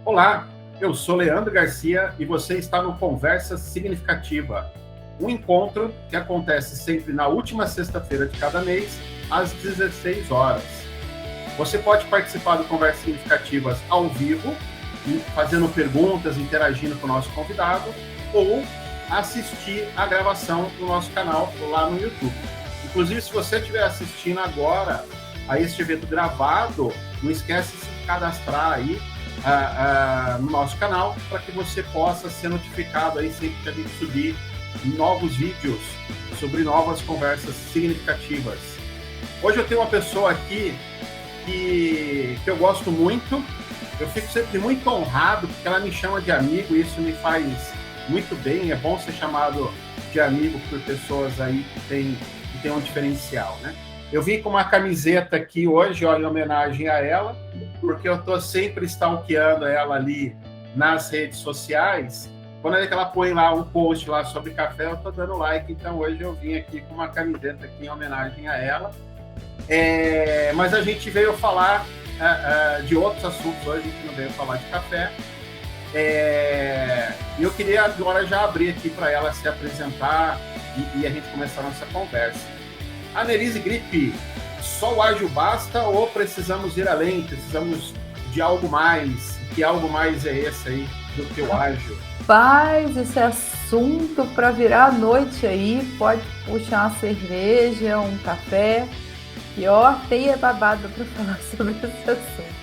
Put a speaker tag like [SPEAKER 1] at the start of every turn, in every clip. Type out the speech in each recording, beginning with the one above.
[SPEAKER 1] Olá, eu sou Leandro Garcia e você está no Conversa Significativa, um encontro que acontece sempre na última sexta-feira de cada mês, às 16 horas. Você pode participar do Conversas Significativas ao vivo, fazendo perguntas, interagindo com o nosso convidado, ou assistir a gravação do nosso canal lá no YouTube. Inclusive, se você estiver assistindo agora a este evento gravado, não esquece de se cadastrar aí no nosso canal para que você possa ser notificado aí sempre que a gente subir novos vídeos sobre novas conversas significativas. Hoje eu tenho uma pessoa aqui que eu gosto muito, eu fico sempre muito honrado porque ela me chama de amigo e isso me faz muito bem, é bom ser chamado de amigo por pessoas aí que tem um diferencial, né? Eu vim com uma camiseta aqui hoje, ó, em homenagem a ela, porque eu estou sempre stalkeando ela ali nas redes sociais. Quando ela põe lá um post lá sobre café, eu estou dando like. Então hoje eu vim aqui com uma camiseta aqui em homenagem a ela. Mas a gente veio falar de outros assuntos hoje, a gente não veio falar de café. E eu queria agora já abrir aqui para ela se apresentar e a gente começar a nossa conversa. Annelise Grip, só o ágil basta ou precisamos ir além? Precisamos de algo mais? Que algo mais é esse aí do que o ágil?
[SPEAKER 2] Faz esse assunto para virar a noite aí, pode puxar uma cerveja, um café, e ó, tem babado para falar sobre esse assunto.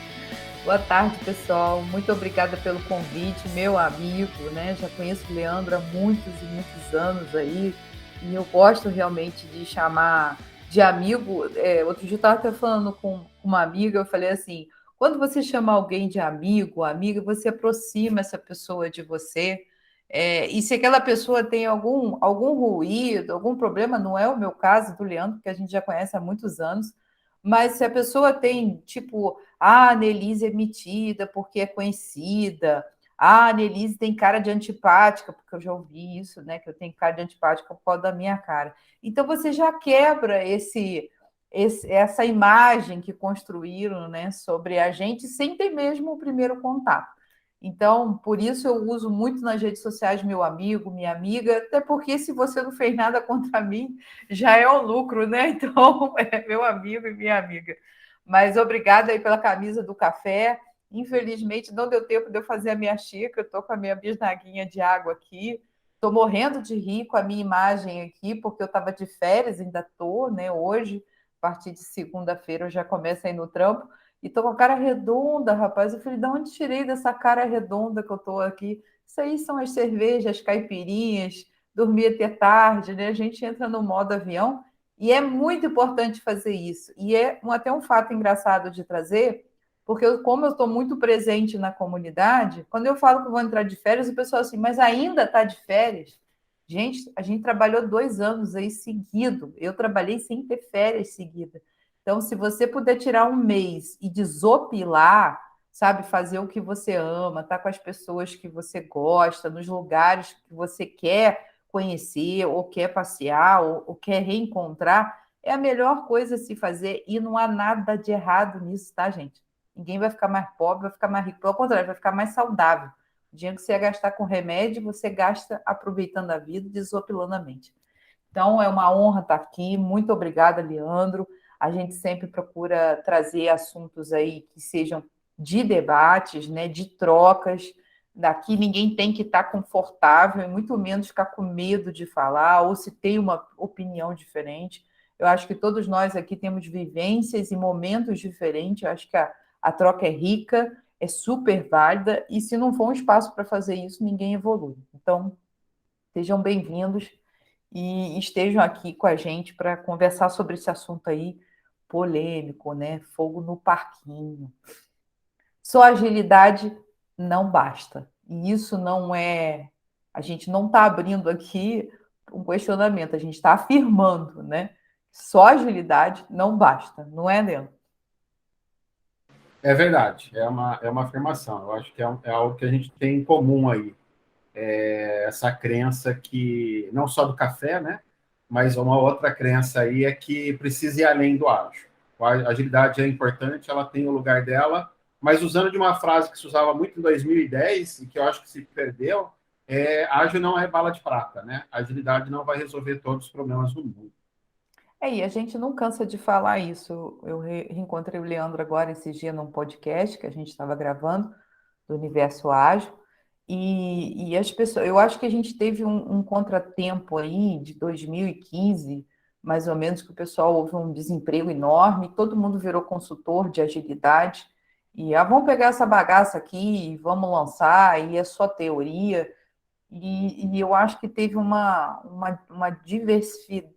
[SPEAKER 2] Boa tarde, pessoal, muito obrigada pelo convite, meu amigo, né? Já conheço o Leandro há muitos e muitos anos aí, e eu gosto realmente de chamar de amigo. Outro dia eu estava até falando com uma amiga, eu falei assim, quando você chama alguém de amigo, amiga, você aproxima essa pessoa de você, e se aquela pessoa tem algum ruído, algum problema, não é o meu caso do Leandro, que a gente já conhece há muitos anos, mas se a pessoa tem, tipo, a Annelise é metida porque é conhecida, a Annelise tem cara de antipática, porque eu já ouvi isso, né? Que eu tenho cara de antipática por causa da minha cara. Então você já quebra essa imagem que construíram, né, sobre a gente sem ter mesmo o primeiro contato. Então, por isso eu uso muito nas redes sociais meu amigo, minha amiga, até porque se você não fez nada contra mim, já é um lucro, né? Então, é meu amigo e minha amiga. Mas obrigada aí pela camisa do café. Infelizmente, não deu tempo de eu fazer a minha xícara, estou com a minha bisnaguinha de água aqui. Estou morrendo de rir com a minha imagem aqui, porque eu estava de férias, ainda estou, né? Hoje, a partir de segunda-feira, eu já começo a ir no trampo. E estou com a cara redonda, rapaz. Eu falei, de onde tirei dessa cara redonda que eu estou aqui? Isso aí são as cervejas, as caipirinhas, dormir até tarde, né? A gente entra no modo avião e é muito importante fazer isso. E até um fato engraçado de trazer, porque como eu estou muito presente na comunidade, quando eu falo que vou entrar de férias, o pessoal assim, mas ainda está de férias? Gente, a gente trabalhou 2 anos aí seguido. Eu trabalhei sem ter férias seguidas. Então, se você puder tirar um mês e desopilar, sabe, fazer o que você ama, estar com as pessoas que você gosta, nos lugares que você quer conhecer, ou quer passear, ou quer reencontrar, é a melhor coisa a se fazer e não há nada de errado nisso, tá, gente? Ninguém vai ficar mais pobre, vai ficar mais rico. Pelo contrário, vai ficar mais saudável. O dinheiro que você ia gastar com remédio, você gasta aproveitando a vida, desopilando a mente. Então, é uma honra estar aqui. Muito obrigada, Leandro. A gente sempre procura trazer assuntos aí que sejam de debates, né, de trocas. Daqui ninguém tem que estar confortável, e muito menos ficar com medo de falar, ou se tem uma opinião diferente. Eu acho que todos nós aqui temos vivências e momentos diferentes. Eu acho que a troca é rica, é super válida, e se não for um espaço para fazer isso, ninguém evolui. Então, sejam bem-vindos e estejam aqui com a gente para conversar sobre esse assunto aí polêmico, né? Fogo no parquinho. Só agilidade não basta. E isso não é. A gente não está abrindo aqui um questionamento, a gente está afirmando, né? Só agilidade não basta, não é, Leandro?
[SPEAKER 1] É verdade, é uma afirmação. Eu acho que é algo que a gente tem em comum aí. Essa crença que, não só do café, né? Mas uma outra crença aí é que precisa ir além do ágil. A agilidade é importante, ela tem o lugar dela, mas usando de uma frase que se usava muito em 2010 e que eu acho que se perdeu, ágil não é bala de prata, né? A agilidade não vai resolver todos os problemas do mundo.
[SPEAKER 2] E a gente não cansa de falar isso. Eu reencontrei o Leandro agora esses dias num podcast que a gente estava gravando do Universo Ágil. E as pessoas, eu acho que a gente teve um contratempo aí de 2015, mais ou menos, que o pessoal houve um desemprego enorme, todo mundo virou consultor de agilidade. E vamos pegar essa bagaça aqui, vamos lançar, e é só teoria. E eu acho que teve uma diversidade,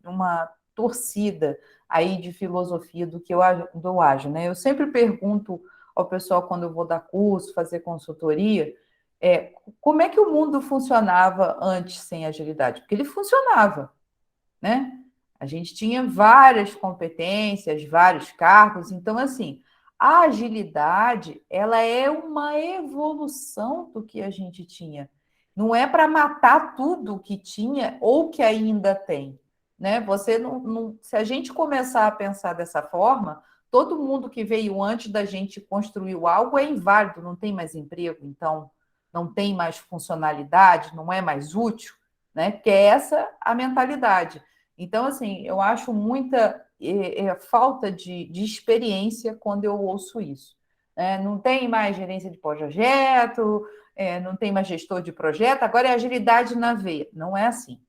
[SPEAKER 2] uma torcida aí de filosofia do ágil, né? Eu sempre pergunto ao pessoal quando eu vou dar curso, fazer consultoria, como é que o mundo funcionava antes sem agilidade? Porque ele funcionava, né? A gente tinha várias competências, vários cargos, então assim, a agilidade, ela é uma evolução do que a gente tinha. Não é para matar tudo que tinha ou que ainda tem, né? Você se a gente começar a pensar dessa forma, todo mundo que veio antes da gente construiu algo é inválido, não tem mais emprego, então não tem mais funcionalidade, não é mais útil, né? Que é essa a mentalidade. Então, assim, eu acho muita falta de experiência quando eu ouço isso. Não tem mais gerência de projeto, não tem mais gestor de projeto, agora é agilidade na veia. Não é assim,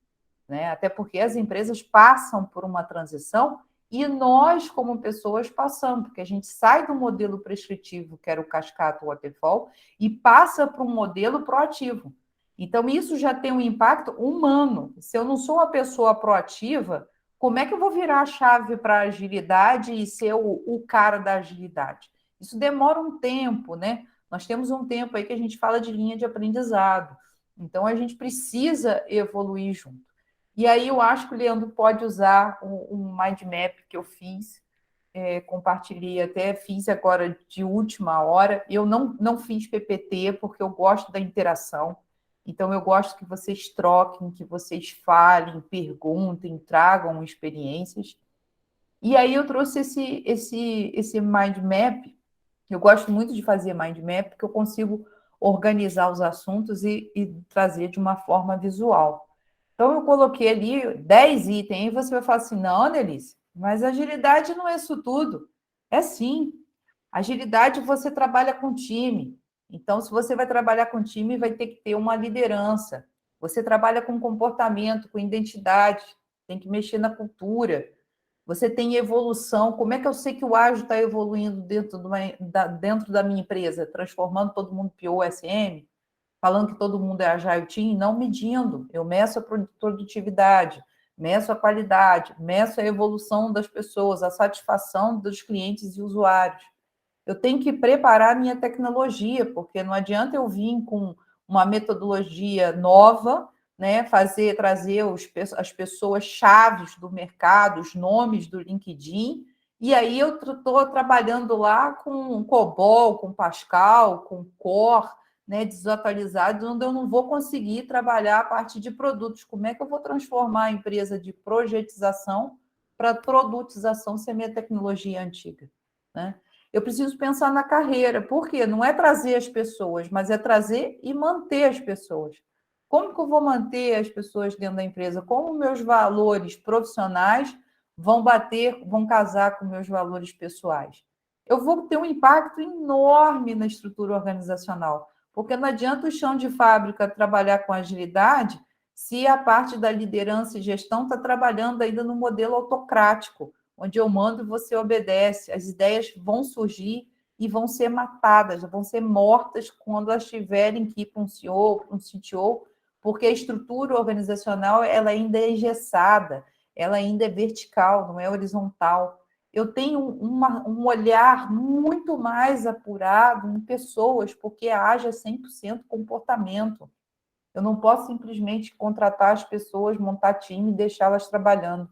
[SPEAKER 2] né? Até porque as empresas passam por uma transição e nós, como pessoas, passamos, porque a gente sai do modelo prescritivo, que era o cascata waterfall, e passa para um modelo proativo. Então, isso já tem um impacto humano. Se eu não sou uma pessoa proativa, como é que eu vou virar a chave para a agilidade e ser o cara da agilidade? Isso demora um tempo, né? Nós temos um tempo aí que a gente fala de linha de aprendizado. Então, a gente precisa evoluir junto. E aí eu acho que o Leandro pode usar um mind map que eu fiz, compartilhei até, fiz agora de última hora. Eu não fiz PPT porque eu gosto da interação. Então, eu gosto que vocês troquem, que vocês falem, perguntem, tragam experiências. E aí eu trouxe esse mind map. Eu gosto muito de fazer mind map porque eu consigo organizar os assuntos e trazer de uma forma visual. Então, eu coloquei ali 10 itens, e você vai falar assim, não, Annelise, mas agilidade não é isso tudo. É sim. Agilidade você trabalha com time. Então, se você vai trabalhar com time, vai ter que ter uma liderança. Você trabalha com comportamento, com identidade, tem que mexer na cultura. Você tem evolução. Como é que eu sei que o ágil está evoluindo dentro da minha empresa? Transformando todo mundo PO, SM? Falando que todo mundo é Agile Team? Não medindo. Eu meço a produtividade, meço a qualidade, meço a evolução das pessoas, a satisfação dos clientes e usuários. Eu tenho que preparar a minha tecnologia, porque não adianta eu vir com uma metodologia nova, né, trazer as pessoas chaves do mercado, os nomes do LinkedIn, e aí eu estou trabalhando lá com COBOL, com Pascal, com Core, né, desatualizado, onde eu não vou conseguir trabalhar a parte de produtos. Como é que eu vou transformar a empresa de projetização para produtização se a minha tecnologia é antiga, né? Eu preciso pensar na carreira, porque não é trazer as pessoas, mas é trazer e manter as pessoas. Como que eu vou manter as pessoas dentro da empresa? Como meus valores profissionais vão casar com meus valores pessoais? Eu vou ter um impacto enorme na estrutura organizacional, porque não adianta o chão de fábrica trabalhar com agilidade se a parte da liderança e gestão está trabalhando ainda no modelo autocrático, onde eu mando e você obedece. As ideias vão surgir e vão ser matadas, vão ser mortas quando elas tiverem que ir para um CEO, para um CTO, porque a estrutura organizacional ela ainda é engessada, ela ainda é vertical, não é horizontal. Eu tenho um olhar muito mais apurado em pessoas, porque a AGE é 100% comportamento. Eu não posso simplesmente contratar as pessoas, montar time e deixá-las trabalhando.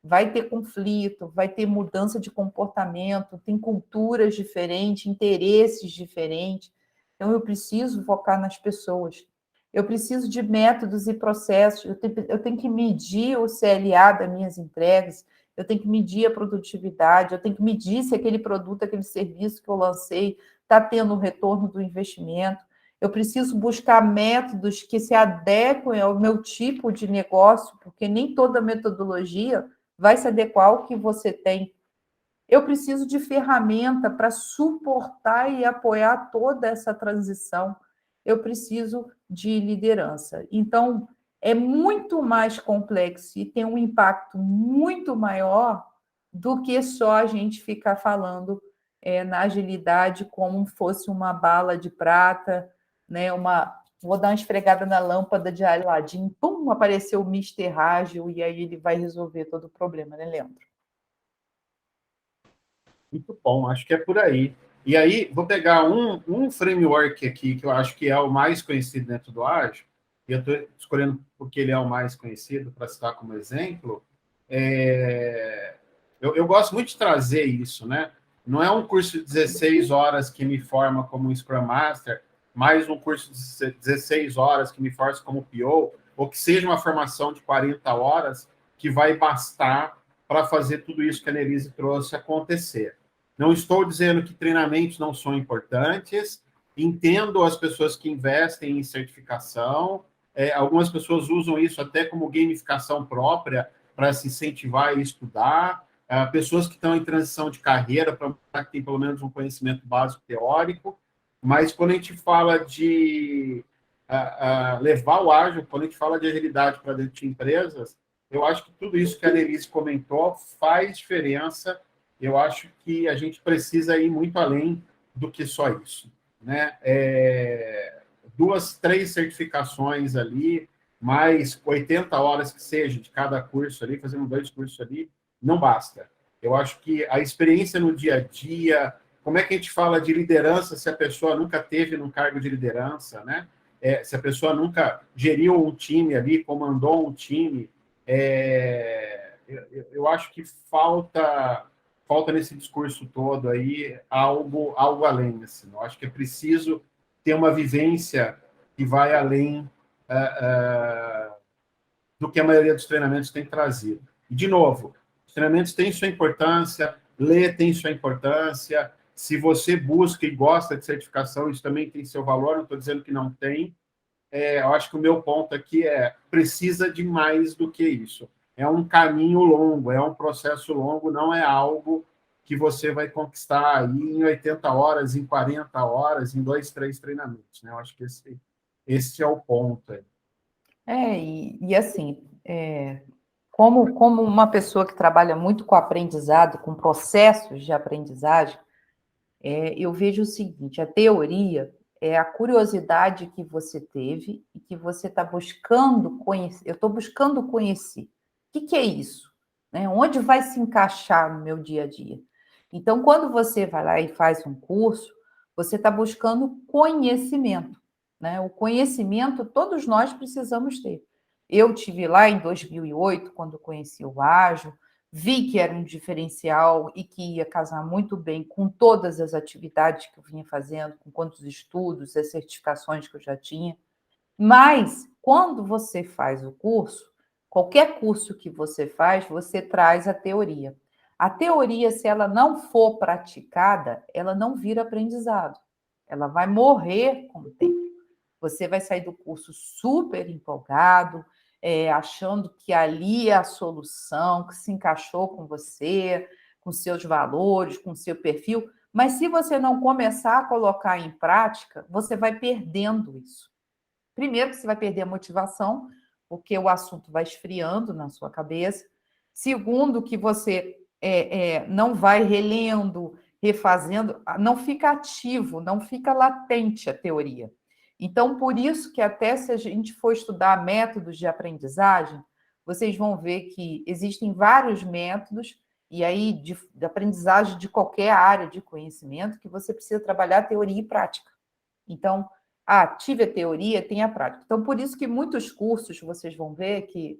[SPEAKER 2] Vai ter conflito, vai ter mudança de comportamento, tem culturas diferentes, interesses diferentes. Então, eu preciso focar nas pessoas. Eu preciso de métodos e processos. Eu tenho que medir o CLA das minhas entregas. eu tenho que medir a produtividade, eu tenho que medir se aquele produto, aquele serviço que eu lancei está tendo o retorno do investimento. Eu preciso buscar métodos que se adequem ao meu tipo de negócio, porque nem toda metodologia vai se adequar ao que você tem. Eu preciso de ferramenta para suportar e apoiar toda essa transição. Eu preciso de liderança. Então, é muito mais complexo e tem um impacto muito maior do que só a gente ficar falando na agilidade como fosse uma bala de prata, né? Vou dar uma esfregada na lâmpada de Aladim, pum, apareceu o Mister Ágil e aí ele vai resolver todo o problema, né, Leandro?
[SPEAKER 1] Muito bom, acho que é por aí. E aí, vou pegar um framework aqui, que eu acho que é o mais conhecido dentro do Ágil, e eu estou escolhendo porque ele é o mais conhecido, para citar como exemplo. Eu gosto muito de trazer isso, né? Não é um curso de 16 horas que me forma como um Scrum Master, mais um curso de 16 horas que me força como PO, ou que seja uma formação de 40 horas que vai bastar para fazer tudo isso que a Nelise trouxe acontecer. Não estou dizendo que treinamentos não são importantes, entendo as pessoas que investem em certificação, algumas pessoas usam isso até como gamificação própria para se incentivar a estudar, pessoas que estão em transição de carreira para mostrar que tem pelo menos um conhecimento básico teórico, mas quando a gente fala de levar o ágil, quando a gente fala de agilidade para dentro de empresas, eu acho que tudo isso que a Denise comentou faz diferença. Eu acho que a gente precisa ir muito além do que só isso, né? 2, 3 certificações ali, mais 80 horas que seja de cada curso ali, fazendo 2 cursos ali, não basta. Eu acho que a experiência no dia a dia, como é que a gente fala de liderança se a pessoa nunca teve num cargo de liderança, né? Se a pessoa nunca geriu um time ali, comandou um time, eu acho que falta nesse discurso todo aí algo além. Assim. Eu acho que é preciso ter uma vivência que vai além do que a maioria dos treinamentos tem trazido. E, de novo, os treinamentos têm sua importância, ler tem sua importância, se você busca e gosta de certificação, isso também tem seu valor, não estou dizendo que não tem. Eu acho que o meu ponto aqui precisa de mais do que isso. É um caminho longo, é um processo longo, não é algo que você vai conquistar aí em 80 horas, em 40 horas, em 2, 3 treinamentos. Né? Eu acho que esse é o ponto.
[SPEAKER 2] E assim, como uma pessoa que trabalha muito com aprendizado, com processos de aprendizagem, eu vejo o seguinte, a teoria é a curiosidade que você teve e que você está buscando conhecer. Eu estou buscando conhecer. O que é isso? Né? Onde vai se encaixar no meu dia a dia? Então, quando você vai lá e faz um curso, você está buscando conhecimento. Né? O conhecimento todos nós precisamos ter. Eu tive lá em 2008, quando conheci o Ágil, vi que era um diferencial e que ia casar muito bem com todas as atividades que eu vinha fazendo, com quantos estudos, as certificações que eu já tinha. Mas, quando você faz o curso, qualquer curso que você faz, você traz a teoria. A teoria, se ela não for praticada, ela não vira aprendizado. Ela vai morrer com o tempo. Você vai sair do curso super empolgado, achando que ali é a solução, que se encaixou com você, com seus valores, com seu perfil. Mas se você não começar a colocar em prática, você vai perdendo isso. Primeiro, que você vai perder a motivação, porque o assunto vai esfriando na sua cabeça. Segundo, que você não vai relendo, refazendo, não fica ativo, não fica latente a teoria. Então, por isso que até se a gente for estudar métodos de aprendizagem, vocês vão ver que existem vários métodos, e aí de aprendizagem de qualquer área de conhecimento, que você precisa trabalhar teoria e prática. Então, tive a teoria, tem a prática. Então, por isso que muitos cursos vocês vão ver que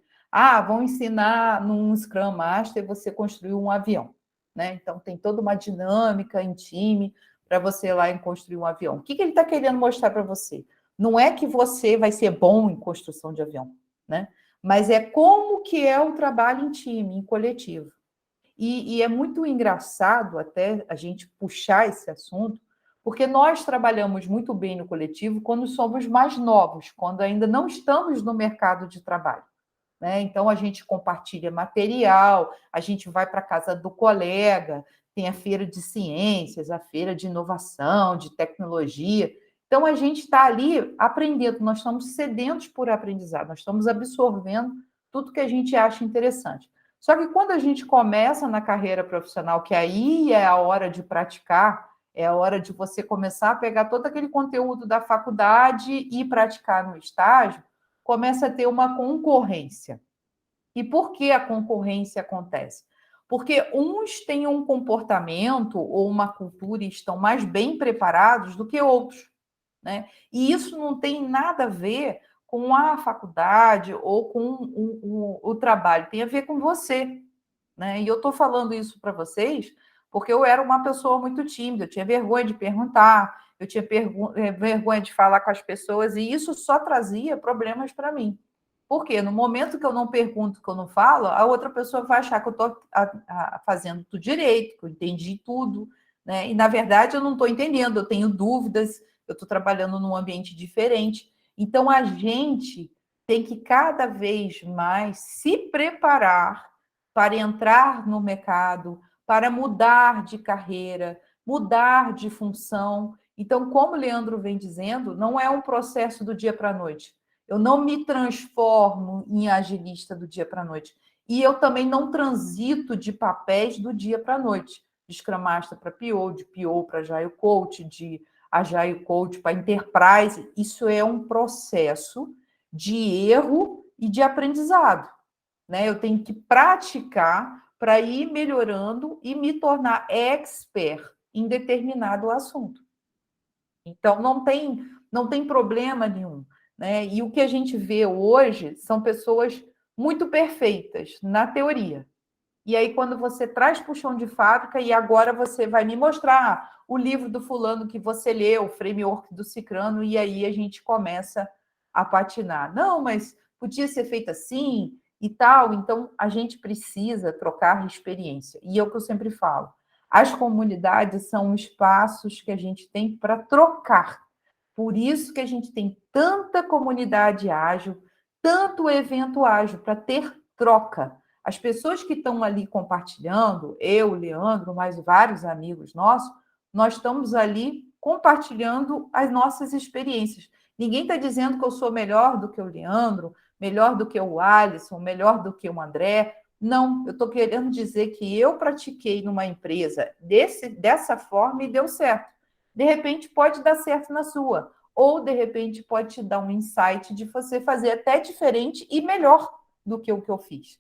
[SPEAKER 2] vão ensinar num Scrum Master você construir um avião. Né? Então, tem toda uma dinâmica em time para você ir lá em construir um avião. O que ele está querendo mostrar para você? Não é que você vai ser bom em construção de avião, né? Mas é como que é o trabalho em time, em coletivo. E é muito engraçado até a gente puxar esse assunto, porque nós trabalhamos muito bem no coletivo quando somos mais novos, quando ainda não estamos no mercado de trabalho. Né? Então, a gente compartilha material, a gente vai para a casa do colega, tem a feira de ciências, a feira de inovação, de tecnologia. Então, a gente está ali aprendendo, nós estamos sedentos por aprendizado, nós estamos absorvendo tudo que a gente acha interessante. Só que quando a gente começa na carreira profissional, que aí é a hora de praticar, é a hora de você começar a pegar todo aquele conteúdo da faculdade e praticar no estágio, começa a ter uma concorrência. E por que a concorrência acontece? Porque uns têm um comportamento ou uma cultura e estão mais bem preparados do que outros, né? E isso não tem nada a ver com a faculdade ou com o trabalho, tem a ver com você, né? E eu estou falando isso para vocês porque eu era uma pessoa muito tímida, eu tinha vergonha de perguntar, eu tinha vergonha de falar com as pessoas, e isso só trazia problemas para mim. Porque no momento que eu não pergunto, que eu não falo, a outra pessoa vai achar que eu estou fazendo tudo direito, que eu entendi tudo, né? E, na verdade, eu não estou entendendo, eu tenho dúvidas, eu estou trabalhando num ambiente diferente. Então, a gente tem que cada vez mais se preparar para entrar no mercado, para mudar de carreira, mudar de função. Então, como o Leandro vem dizendo, não é um processo do dia para a noite. Eu não me transformo em agilista do dia para a noite. E eu também não transito de papéis do dia para a noite. De Scrum Master para PO, de PO para Agile Coach, de Agile Coach para Enterprise. Isso é um processo de erro e de aprendizado. Né? Eu tenho que praticar para ir melhorando e me tornar expert em determinado assunto. Então, não tem problema nenhum. Né? E o que a gente vê hoje são pessoas muito perfeitas na teoria. E aí, quando você traz para o chão de fábrica, e agora você vai me mostrar o livro do fulano que você leu, o framework do cicrano, e aí a gente começa a patinar. Não, mas podia ser feito assim e tal. Então, a gente precisa trocar experiência. E é o que eu sempre falo. As comunidades são espaços que a gente tem para trocar. Por isso que a gente tem tanta comunidade ágil, tanto evento ágil, para ter troca. As pessoas que estão ali compartilhando, eu, Leandro, mais vários amigos nossos, nós estamos ali compartilhando as nossas experiências. Ninguém está dizendo que eu sou melhor do que o Leandro, melhor do que o Alisson, melhor do que o André. Não, eu estou querendo dizer que eu pratiquei numa empresa dessa forma e deu certo. De repente, pode dar certo na sua. Ou, de repente, pode te dar um insight de você fazer até diferente e melhor do que o que eu fiz.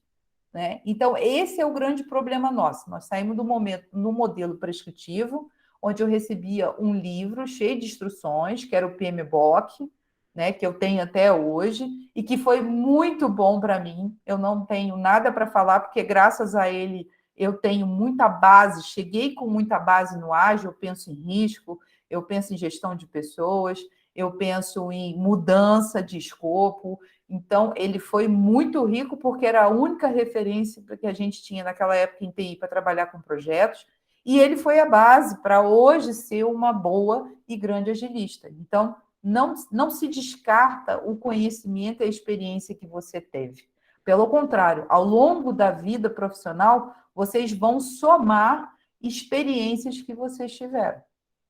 [SPEAKER 2] Né? Então, esse é o grande problema nosso. Nós saímos do momento no modelo prescritivo, onde eu recebia um livro cheio de instruções, que era o PMBOK, né, que eu tenho até hoje, e que foi muito bom para mim. Eu não tenho nada para falar, porque graças a ele eu tenho muita base, cheguei com muita base no ágil, eu penso em risco, eu penso em gestão de pessoas, eu penso em mudança de escopo. Então, ele foi muito rico porque era a única referência que a gente tinha naquela época em TI para trabalhar com projetos, e ele foi a base para hoje ser uma boa e grande agilista. Então, não se descarta o conhecimento e a experiência que você teve. Pelo contrário, ao longo da vida profissional, vocês vão somar experiências que vocês tiveram.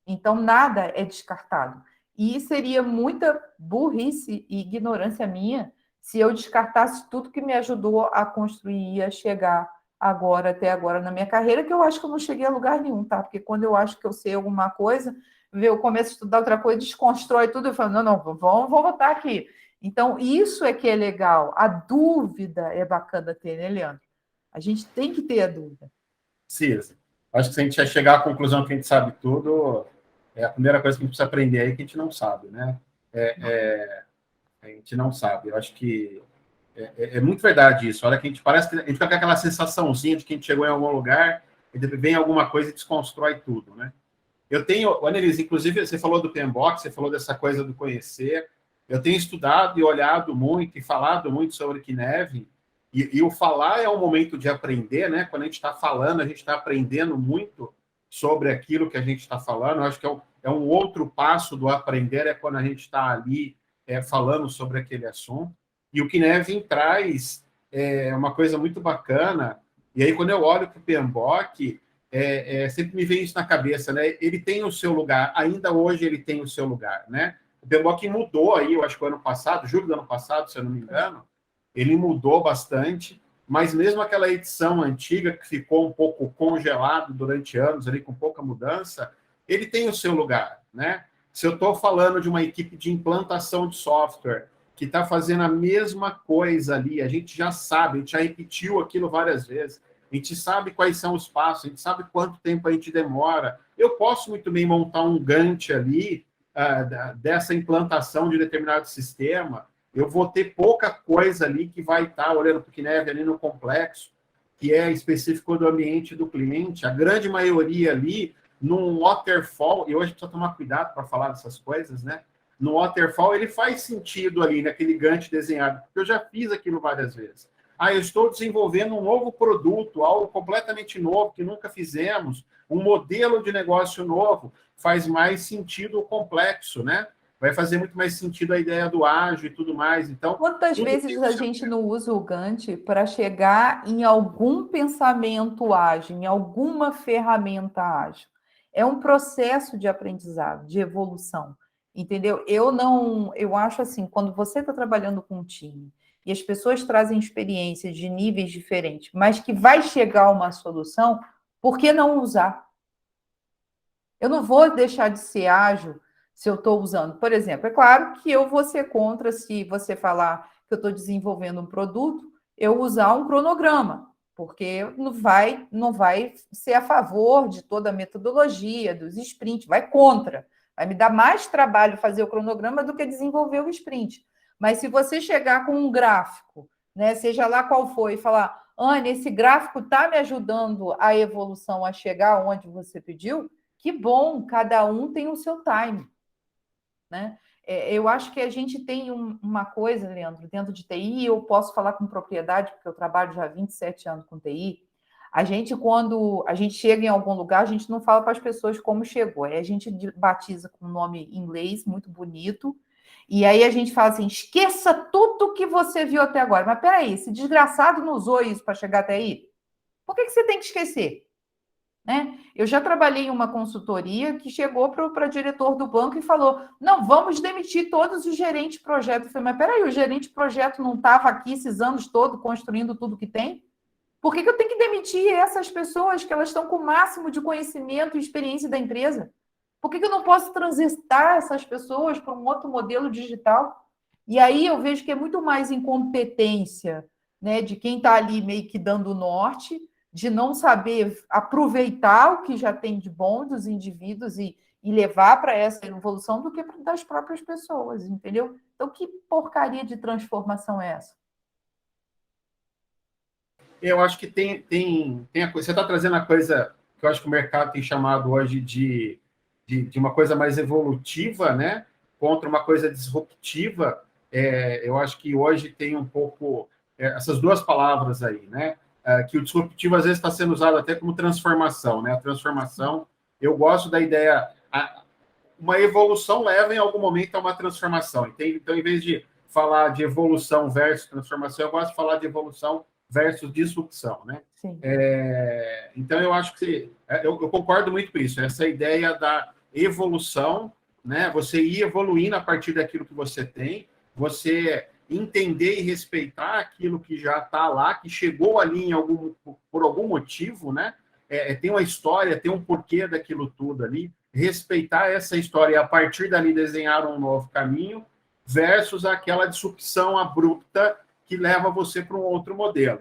[SPEAKER 2] Então, nada é descartado. E seria muita burrice e ignorância minha se eu descartasse tudo que me ajudou a construir e a chegar até agora na minha carreira, que eu acho que eu não cheguei a lugar nenhum, tá? Porque quando eu acho que eu sei alguma coisa, eu começo a estudar outra coisa, desconstrói tudo, eu falo, não, vamos voltar aqui. Então, isso é que é legal. A dúvida é bacana ter, né, Leandro? A gente tem que ter a dúvida.
[SPEAKER 1] Sim, acho que se a gente chegar à conclusão que a gente sabe tudo, é a primeira coisa que a gente precisa aprender aí que a gente não sabe, né? A gente não sabe. Eu acho que é muito verdade isso. Olha que a gente parece que a gente fica com aquela sensaçãozinha de que a gente chegou em algum lugar e vem alguma coisa e desconstrói tudo, né? Eu tenho, Annelise, inclusive, você falou do PMBOK, você falou dessa coisa do conhecer. Eu tenho estudado e olhado muito e falado muito sobre Cynefin, E o falar é um momento de aprender, né? Quando a gente está falando, a gente está aprendendo muito sobre aquilo que a gente está falando. Eu acho que é um outro passo do aprender, é quando a gente está ali falando sobre aquele assunto. E o Kinevin traz uma coisa muito bacana. E aí, quando eu olho para o PMBOK, sempre me vem isso na cabeça, né? Ele tem o seu lugar, ainda hoje ele tem o seu lugar, né? O PMBOK mudou aí, eu acho que o ano passado, julho do ano passado, se eu não me engano, ele mudou bastante, mas mesmo aquela edição antiga, que ficou um pouco congelado durante anos, ali com pouca mudança, ele tem o seu lugar, né? Se eu estou falando de uma equipe de implantação de software que está fazendo a mesma coisa ali, a gente já sabe, a gente já repetiu aquilo várias vezes, a gente sabe quais são os passos, a gente sabe quanto tempo a gente demora. Eu posso muito bem montar um Gantt ali dessa implantação de determinado sistema, eu vou ter pouca coisa ali que vai estar olhando para o Kinevin ali no complexo, que é específico do ambiente do cliente. A grande maioria ali, num waterfall, e hoje precisa tomar cuidado para falar dessas coisas, né? No waterfall, ele faz sentido ali, naquele Gantt desenhado, porque eu já fiz aquilo várias vezes. Eu estou desenvolvendo um novo produto, algo completamente novo, que nunca fizemos, um modelo de negócio novo, faz mais sentido o complexo, né? Vai fazer muito mais sentido a ideia do ágil e tudo mais. Então,
[SPEAKER 2] quantas vezes a gente não usa o Gantt para chegar em algum pensamento ágil, em alguma ferramenta ágil? É um processo de aprendizado, de evolução, entendeu? Eu acho assim, quando você está trabalhando com um time e as pessoas trazem experiências de níveis diferentes, mas que vai chegar a uma solução, por que não usar? Eu não vou deixar de ser ágil se eu estou usando. Por exemplo, é claro que eu vou ser contra se você falar que eu estou desenvolvendo um produto, eu usar um cronograma, porque não vai ser a favor de toda a metodologia, dos sprints, vai contra. Vai me dar mais trabalho fazer o cronograma do que desenvolver o sprint. Mas se você chegar com um gráfico, né, seja lá qual for, e falar, Anne, esse gráfico está me ajudando a evolução a chegar onde você pediu, que bom, cada um tem o seu time, né? Eu acho que a gente tem uma coisa, Leandro, dentro de TI, eu posso falar com propriedade, porque eu trabalho já há 27 anos com TI, quando a gente chega em algum lugar, a gente não fala para as pessoas como chegou, a gente batiza com um nome em inglês, muito bonito, e aí a gente fala assim, esqueça tudo que você viu até agora. Mas peraí, esse desgraçado não usou isso para chegar até aí? Por que você tem que esquecer? Né? Eu já trabalhei em uma consultoria que chegou para o diretor do banco e falou, não, vamos demitir todos os gerentes de projeto. Eu falei, mas peraí, o gerente de projeto não estava aqui esses anos todos construindo tudo que tem? Por que eu tenho que demitir essas pessoas que elas estão com o máximo de conhecimento e experiência da empresa? Por que eu não posso transitar essas pessoas para um outro modelo digital? E aí eu vejo que é muito mais incompetência, né, de quem está ali meio que dando norte, de não saber aproveitar o que já tem de bom dos indivíduos e levar para essa evolução do que das próprias pessoas, entendeu? Então, que porcaria de transformação é essa?
[SPEAKER 1] Eu acho que tem a coisa. Você está trazendo a coisa que eu acho que o mercado tem chamado hoje de uma coisa mais evolutiva, né? Contra uma coisa disruptiva. Eu acho que hoje tem um pouco essas duas palavras aí, né? Que o disruptivo às vezes está sendo usado até como transformação, né? A transformação, eu gosto da ideia, uma evolução leva em algum momento a uma transformação. Então, em vez de falar de evolução versus transformação, eu gosto de falar de evolução versus disrupção, né?
[SPEAKER 2] Sim.
[SPEAKER 1] Então, eu acho que eu concordo muito com isso. Essa ideia da evolução, né? Você ir evoluindo a partir daquilo que você tem, você entender e respeitar aquilo que já está lá, que chegou ali por algum motivo, né? Tem uma história, tem um porquê daquilo tudo ali, respeitar essa história e a partir dali desenhar um novo caminho versus aquela disrupção abrupta que leva você para um outro modelo.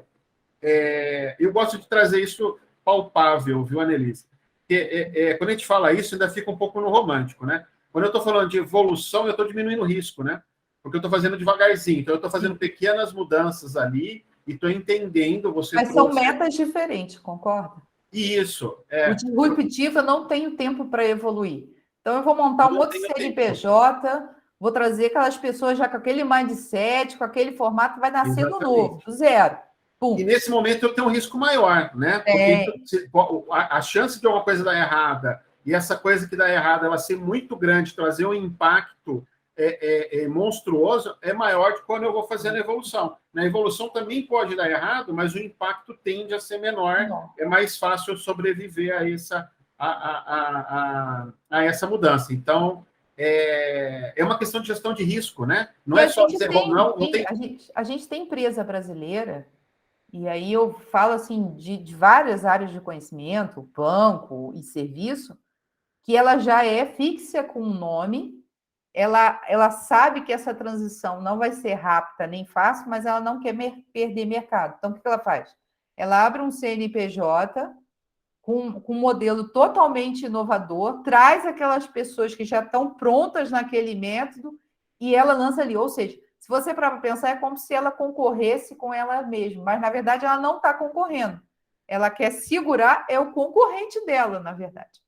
[SPEAKER 1] Eu gosto de trazer isso palpável, viu, Annelise? Quando a gente fala isso, ainda fica um pouco no romântico, né? Quando eu estou falando de evolução, eu estou diminuindo o risco, né? Porque eu estou fazendo devagarzinho. Então, eu estou fazendo pequenas mudanças ali e estou entendendo...
[SPEAKER 2] Mas são metas diferentes, concorda?
[SPEAKER 1] Isso.
[SPEAKER 2] O disruptivo, eu não tenho tempo para evoluir. Então, eu vou montar um outro CNPJ, vou trazer aquelas pessoas já com aquele mindset, com aquele formato, vai nascer do novo, do zero.
[SPEAKER 1] E nesse momento eu tenho um risco maior, né? Porque a chance de alguma coisa dar errada e essa coisa que dá errada ela ser muito grande, trazer um impacto monstruoso, é maior de quando eu vou fazendo a evolução. Na evolução também pode dar errado, mas o impacto tende a ser menor, é mais fácil eu sobreviver a essa mudança. Então, é uma questão de gestão de risco, né? Não é só dizer, não tem...
[SPEAKER 2] A gente tem empresa brasileira, e aí eu falo assim de várias áreas de conhecimento, banco e serviço, que ela já é fixa com um nome, ela sabe que essa transição não vai ser rápida nem fácil, mas ela não quer perder mercado. Então, o que ela faz? Ela abre um CNPJ com um modelo totalmente inovador, traz aquelas pessoas que já estão prontas naquele método e ela lança ali. Ou seja, se você para pensar, é como se ela concorresse com ela mesma, mas na verdade ela não está concorrendo. Ela quer segurar, é o concorrente dela, na verdade.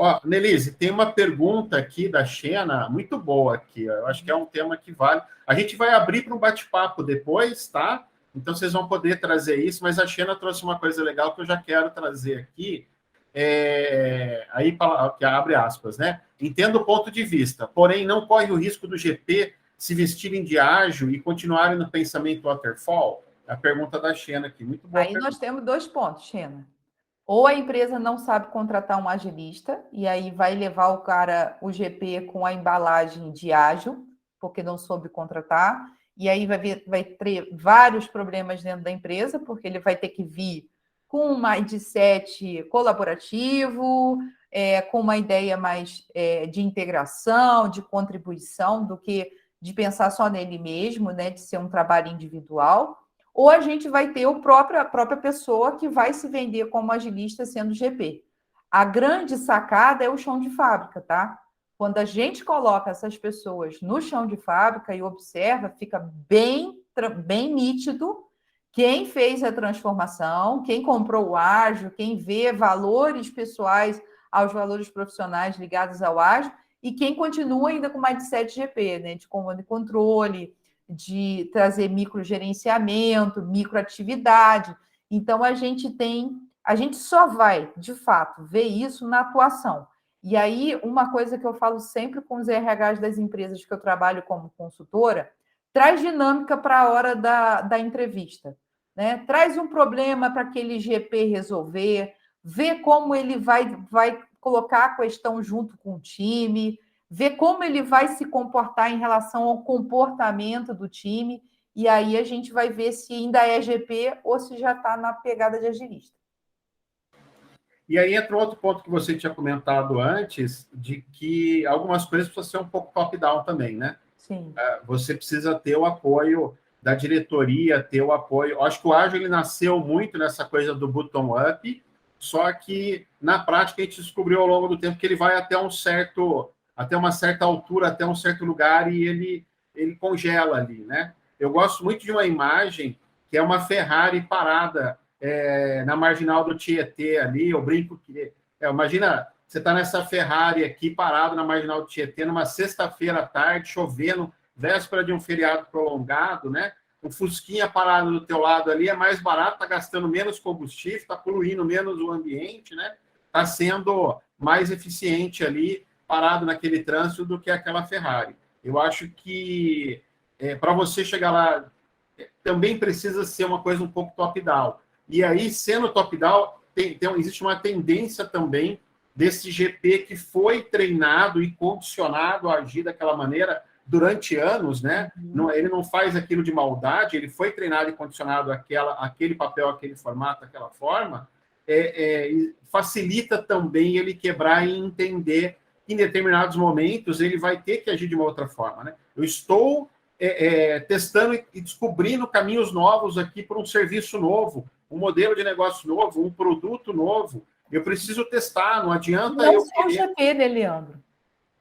[SPEAKER 1] Ó, Nelise, tem uma pergunta aqui da Xena, muito boa aqui. Eu acho que é um tema que vale. A gente vai abrir para um bate-papo depois, tá? Então vocês vão poder trazer isso, mas a Xena trouxe uma coisa legal que eu já quero trazer aqui. Aí que abre aspas, né? Entendo o ponto de vista, porém não corre o risco do GP se vestirem de ágil e continuarem no pensamento waterfall? É a pergunta da Xena aqui, muito boa.
[SPEAKER 2] Aí nós temos 2 pontos, Xena. Ou a empresa não sabe contratar um agilista, e aí vai levar o GP com a embalagem de ágil, porque não soube contratar, e aí vai ter vários problemas dentro da empresa, porque ele vai ter que vir com um mindset colaborativo, com uma ideia mais de integração, de contribuição, do que de pensar só nele mesmo, né, de ser um trabalho individual. Ou a gente vai ter a própria pessoa que vai se vender como agilista sendo GP. A grande sacada é o chão de fábrica, tá? Quando a gente coloca essas pessoas no chão de fábrica e observa, fica bem nítido quem fez a transformação, quem comprou o ágil, quem vê valores pessoais aos valores profissionais ligados ao ágil e quem continua ainda com mindset GP, né? De comando e controle, de trazer microgerenciamento, microatividade. Então, a gente só vai, de fato, ver isso na atuação. E aí, uma coisa que eu falo sempre com os RHs das empresas que eu trabalho como consultora, traz dinâmica para a hora da entrevista. Né? Traz um problema para aquele GP resolver, vê como ele vai colocar a questão junto com o time, ver como ele vai se comportar em relação ao comportamento do time, e aí a gente vai ver se ainda é GP ou se já está na pegada de agilista.
[SPEAKER 1] E aí entra outro ponto que você tinha comentado antes, de que algumas coisas precisam ser um pouco top-down também, né?
[SPEAKER 2] Sim.
[SPEAKER 1] Você precisa ter o apoio da diretoria, ter o apoio... Eu acho que o Ágil ele nasceu muito nessa coisa do bottom-up, só que, na prática, a gente descobriu ao longo do tempo que ele vai até uma certa altura, até um certo lugar, e ele congela ali, né? Eu gosto muito de uma imagem que é uma Ferrari parada na marginal do Tietê ali, eu brinco que... imagina, você está nessa Ferrari aqui, parado na marginal do Tietê, numa sexta-feira à tarde, chovendo, véspera de um feriado prolongado, né? Um fusquinha parado do teu lado ali é mais barato, está gastando menos combustível, está poluindo menos o ambiente, né? Está sendo mais eficiente ali, parado naquele trânsito, do que aquela Ferrari. Eu acho que para você chegar lá, também precisa ser uma coisa um pouco top-down. E aí, sendo top-down, existe uma tendência também desse GP que foi treinado e condicionado a agir daquela maneira durante anos, né? Ele não faz aquilo de maldade, ele foi treinado e condicionado aquele papel, aquele formato, aquela forma, facilita também ele quebrar e entender que em determinados momentos ele vai ter que agir de uma outra forma, né? Eu estou testando e descobrindo caminhos novos aqui para um serviço novo, um modelo de negócio novo, um produto novo. Eu preciso testar, não adianta
[SPEAKER 2] não eu só o GP, né, Leandro?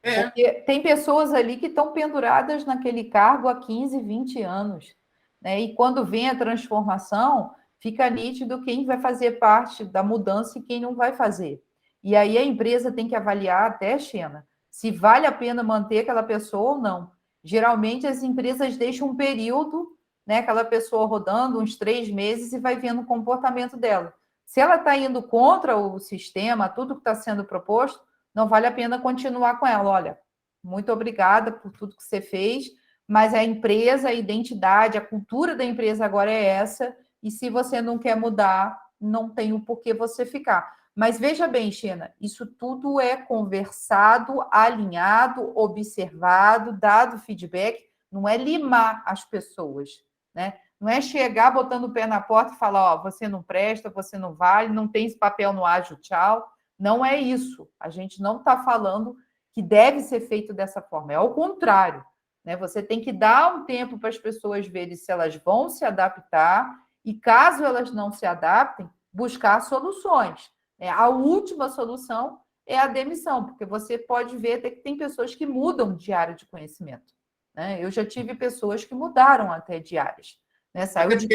[SPEAKER 2] Porque tem pessoas ali que estão penduradas naquele cargo há 15, 20 anos. Né? E quando vem a transformação, fica nítido quem vai fazer parte da mudança e quem não vai fazer. E aí a empresa tem que avaliar até, Xena, se vale a pena manter aquela pessoa ou não. Geralmente, as empresas deixam um período, né, aquela pessoa rodando uns 3 meses e vai vendo o comportamento dela. Se ela está indo contra o sistema, tudo que está sendo proposto, não vale a pena continuar com ela. Olha, muito obrigada por tudo que você fez, mas a empresa, a identidade, a cultura da empresa agora é essa, e se você não quer mudar, não tem o porquê você ficar. Mas veja bem, China, isso tudo é conversado, alinhado, observado, dado feedback, não é limar as pessoas, né? Não é chegar botando o pé na porta e falar, ó, você não presta, você não vale, não tem esse papel no ágil, tchau. Não é isso. A gente não está falando que deve ser feito dessa forma, é ao contrário, né? Você tem que dar um tempo para as pessoas verem se elas vão se adaptar e, caso elas não se adaptem, buscar soluções. A última solução é a demissão, porque você pode ver até que tem pessoas que mudam de área de conhecimento, né? Eu já tive pessoas que mudaram até de áreas, né? Saiu de...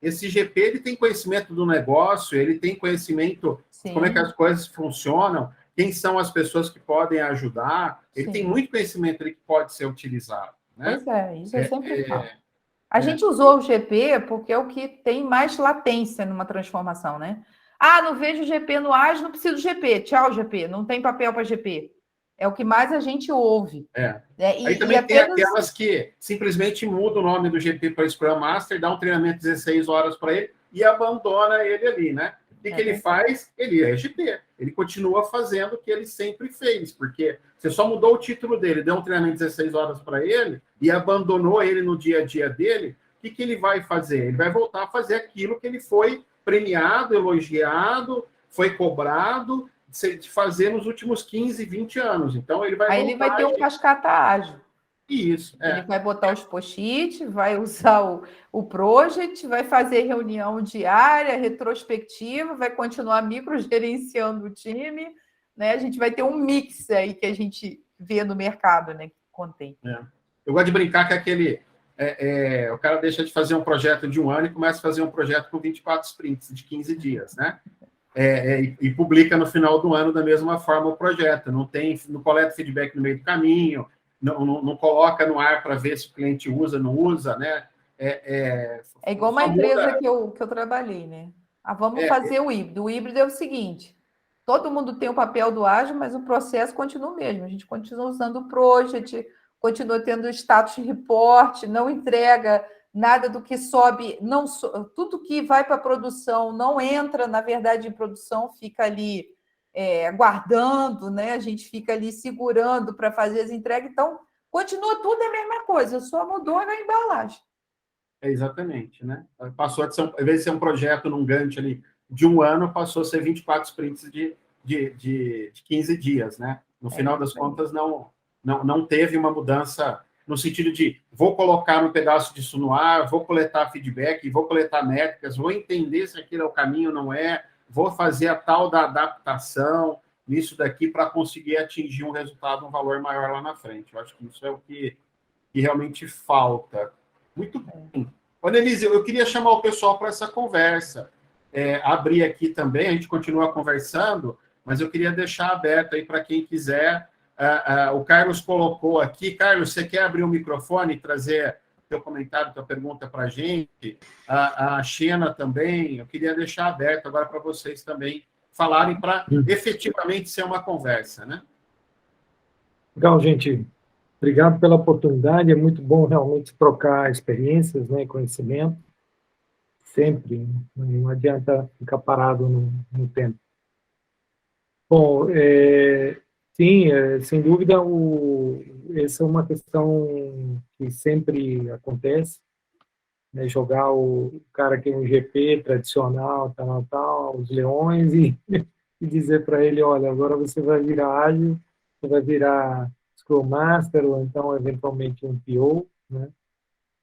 [SPEAKER 1] Esse GP ele tem conhecimento do negócio, ele tem conhecimento de como é que as coisas funcionam, quem são as pessoas que podem ajudar, ele tem muito conhecimento ali que pode ser utilizado. Né?
[SPEAKER 2] Pois é, isso eu sempre falo. A gente usou o GP porque é o que tem mais latência numa transformação, né? Ah, não vejo GP no ágil, não preciso do GP. Tchau, GP. Não tem papel para GP. É o que mais a gente ouve.
[SPEAKER 1] Aí também tem aquelas que simplesmente mudam o nome do GP para Scrum Master, dá um treinamento de 16 horas para ele e abandona ele ali, né? O que ele faz? Ele é GP. Ele continua fazendo o que ele sempre fez, porque você só mudou o título dele, deu um treinamento de 16 horas para ele e abandonou ele no dia a dia dele. O que ele vai fazer? Ele vai voltar a fazer aquilo que ele foi premiado, elogiado, foi cobrado de fazer nos últimos 15, 20 anos. Então, ele vai
[SPEAKER 2] Aí ele vai ter um cascata ágil.
[SPEAKER 1] Isso.
[SPEAKER 2] Ele vai botar os post-it, vai usar o project, vai fazer reunião diária, retrospectiva, vai continuar microgerenciando o time, né? A gente vai ter um mix aí que a gente vê no mercado, né? Que contém.
[SPEAKER 1] Eu gosto de brincar que o cara deixa de fazer um projeto de 1 ano e começa a fazer um projeto com 24 sprints de 15 dias, né? E publica no final do ano da mesma forma o projeto. Não coleta feedback no meio do caminho, não coloca no ar para ver se o cliente usa, não usa, né?
[SPEAKER 2] É igual uma empresa que eu trabalhei, né? Vamos fazer o híbrido. O híbrido é o seguinte: todo mundo tem o papel do ágil, mas o processo continua o mesmo. A gente continua usando o project, continua tendo status report, não entrega nada do que sobe, tudo que vai para a produção não entra, na verdade, em produção, fica ali guardando, né? A gente fica ali segurando para fazer as entregas. Então, continua tudo a mesma coisa, só mudou na embalagem.
[SPEAKER 1] Exatamente, né? Passou de ser, ao invés de ser um projeto num Gantt ali de 1 ano, passou a ser 24 sprints de 15 dias, né? No final das contas, não teve uma mudança no sentido de vou colocar um pedaço disso no ar, vou coletar feedback, vou coletar métricas, vou entender se aquilo é o caminho ou não é, vou fazer a tal da adaptação nisso daqui para conseguir atingir um resultado, um valor maior lá na frente. Eu acho que isso é o que realmente falta. Muito bem. Annelise, eu queria chamar o pessoal para essa conversa. Abrir aqui também, a gente continua conversando, mas eu queria deixar aberto aí para quem quiser. O Carlos colocou aqui. Carlos, você quer abrir o microfone e trazer teu comentário, tua pergunta para a gente? A Xena também. Eu queria deixar aberto agora para vocês também falarem para efetivamente ser uma conversa, né?
[SPEAKER 3] Legal, gente. Obrigado pela oportunidade. É muito bom realmente trocar experiências, né, conhecimento. Sempre. Não adianta ficar parado no tempo. Bom, sim, sem dúvida, essa é uma questão que sempre acontece, né, jogar o cara que é um GP tradicional, tal, os leões, e dizer para ele, olha, agora você vai virar ágil, você vai virar Scrum Master, ou então, eventualmente, um PO, né?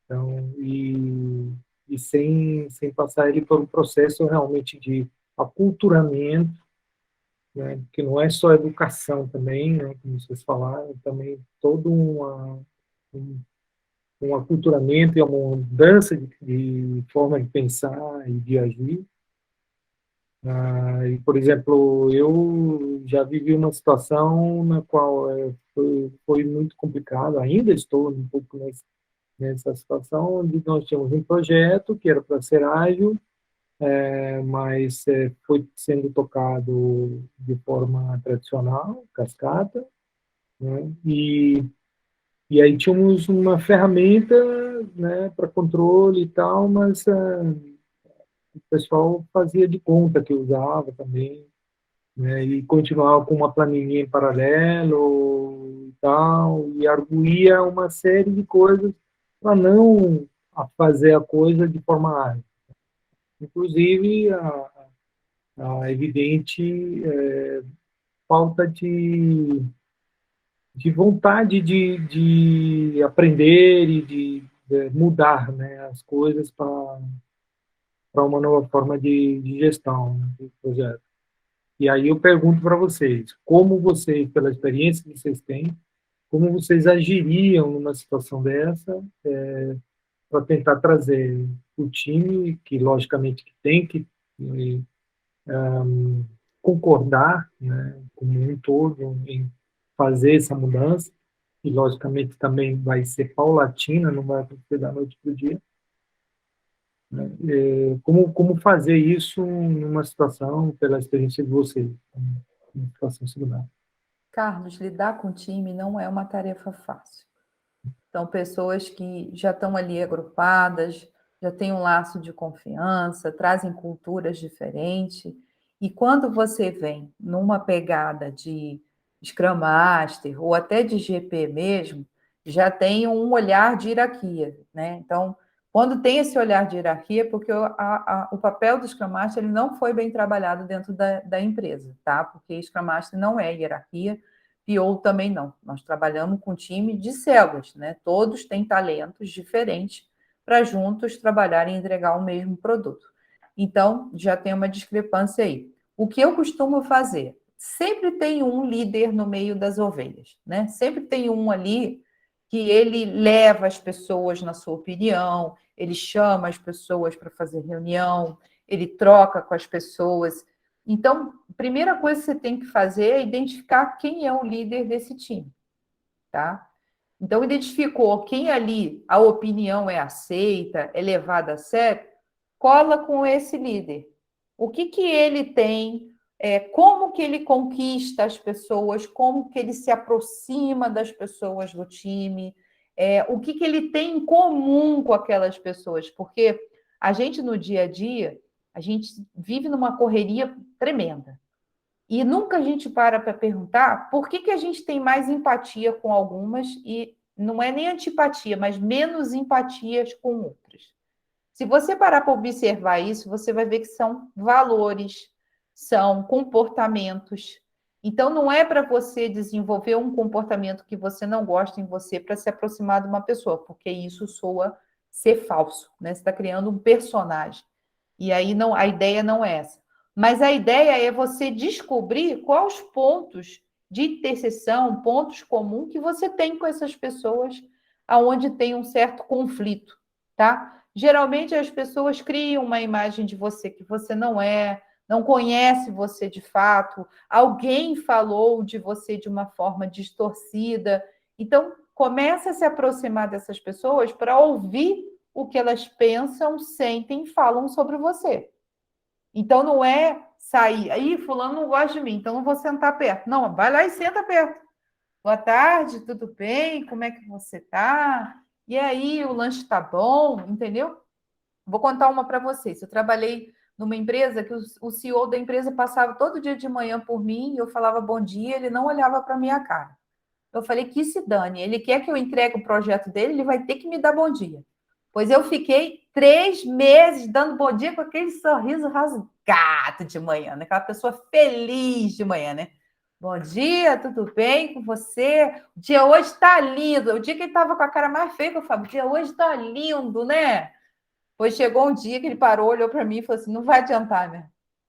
[SPEAKER 3] Então, e sem passar ele por um processo realmente de aculturamento, né? Que não é só educação também, né? Como vocês falaram, também todo um aculturamento e uma mudança de forma de pensar e de agir. E, por exemplo, eu já vivi uma situação na qual foi muito complicado, ainda estou um pouco nessa situação, onde nós tínhamos um projeto que era para ser ágil, mas foi sendo tocado de forma tradicional, cascata, né? E aí tínhamos uma ferramenta, né, para controle e tal, mas o pessoal fazia de conta que usava também, né, e continuava com uma planilha em paralelo e tal, e arguía uma série de coisas para não fazer a coisa de forma ágil. Inclusive, a evidente falta de vontade de aprender e de mudar, né, as coisas para uma nova forma de gestão, né, do projeto. E aí eu pergunto para vocês, como vocês, pela experiência que vocês têm, como vocês agiriam numa situação dessa, para tentar trazer o time, que logicamente que tem que concordar, né, como um todo, em fazer essa mudança, e logicamente também vai ser paulatina, não vai acontecer da noite para o dia, né? Como fazer isso numa situação, pela experiência de vocês, uma situação similar?
[SPEAKER 2] Carlos, lidar com time não é uma tarefa fácil. São pessoas que já estão ali agrupadas, já têm um laço de confiança, trazem culturas diferentes. E quando você vem numa pegada de Scrum Master ou até de GP mesmo, já tem um olhar de hierarquia, né? Então, quando tem esse olhar de hierarquia, porque o papel do Scrum Master ele não foi bem trabalhado dentro da empresa, tá? Porque Scrum Master não é hierarquia, PO também não. Nós trabalhamos com um time de células, né? Todos têm talentos diferentes para juntos trabalharem e entregar o mesmo produto. Então, já tem uma discrepância aí. O que eu costumo fazer? Sempre tem um líder no meio das ovelhas, né? Sempre tem um ali que ele leva as pessoas na sua opinião, ele chama as pessoas para fazer reunião, ele troca com as pessoas. Então, a primeira coisa que você tem que fazer é identificar quem é o líder desse time, tá? Então, identificou quem ali a opinião é aceita, é levada a sério, cola com esse líder. O que ele tem, como que ele conquista as pessoas, como que ele se aproxima das pessoas do time, o que ele tem em comum com aquelas pessoas, porque a gente no dia a dia, a gente vive numa correria tremenda. E nunca a gente para perguntar por que a gente tem mais empatia com algumas e não é nem antipatia, mas menos empatias com outras. Se você parar para observar isso, você vai ver que são valores, são comportamentos. Então, não é para você desenvolver um comportamento que você não gosta em você para se aproximar de uma pessoa, porque isso soa ser falso, né? Você está criando um personagem. E aí não, a ideia não é essa. Mas a ideia é você descobrir quais os pontos de interseção, pontos comuns que você tem com essas pessoas aonde tem um certo conflito, tá? Geralmente as pessoas criam uma imagem de você que você não é, não conhece você de fato, alguém falou de você de uma forma distorcida. Então, começa a se aproximar dessas pessoas para ouvir o que elas pensam, sentem e falam sobre você. Então, não é sair, aí fulano não gosta de mim, então não vou sentar perto. Não, vai lá e senta perto. Boa tarde, tudo bem? Como é que você está? E aí, o lanche está bom? Entendeu? Vou contar uma para vocês. Eu trabalhei numa empresa que o CEO da empresa passava todo dia de manhã por mim e eu falava bom dia, ele não olhava para minha cara. Eu falei que se dane, ele quer que eu entregue o projeto dele, ele vai ter que me dar bom dia. Pois eu fiquei 3 meses dando bom dia com aquele sorriso rasgado de manhã, né? Aquela pessoa feliz de manhã, né? Bom dia, tudo bem com você? O dia hoje está lindo. O dia que ele estava com a cara mais feia, eu falo, o dia hoje está lindo, né? Pois chegou um dia que ele parou, olhou para mim e falou assim, não vai adiantar, né?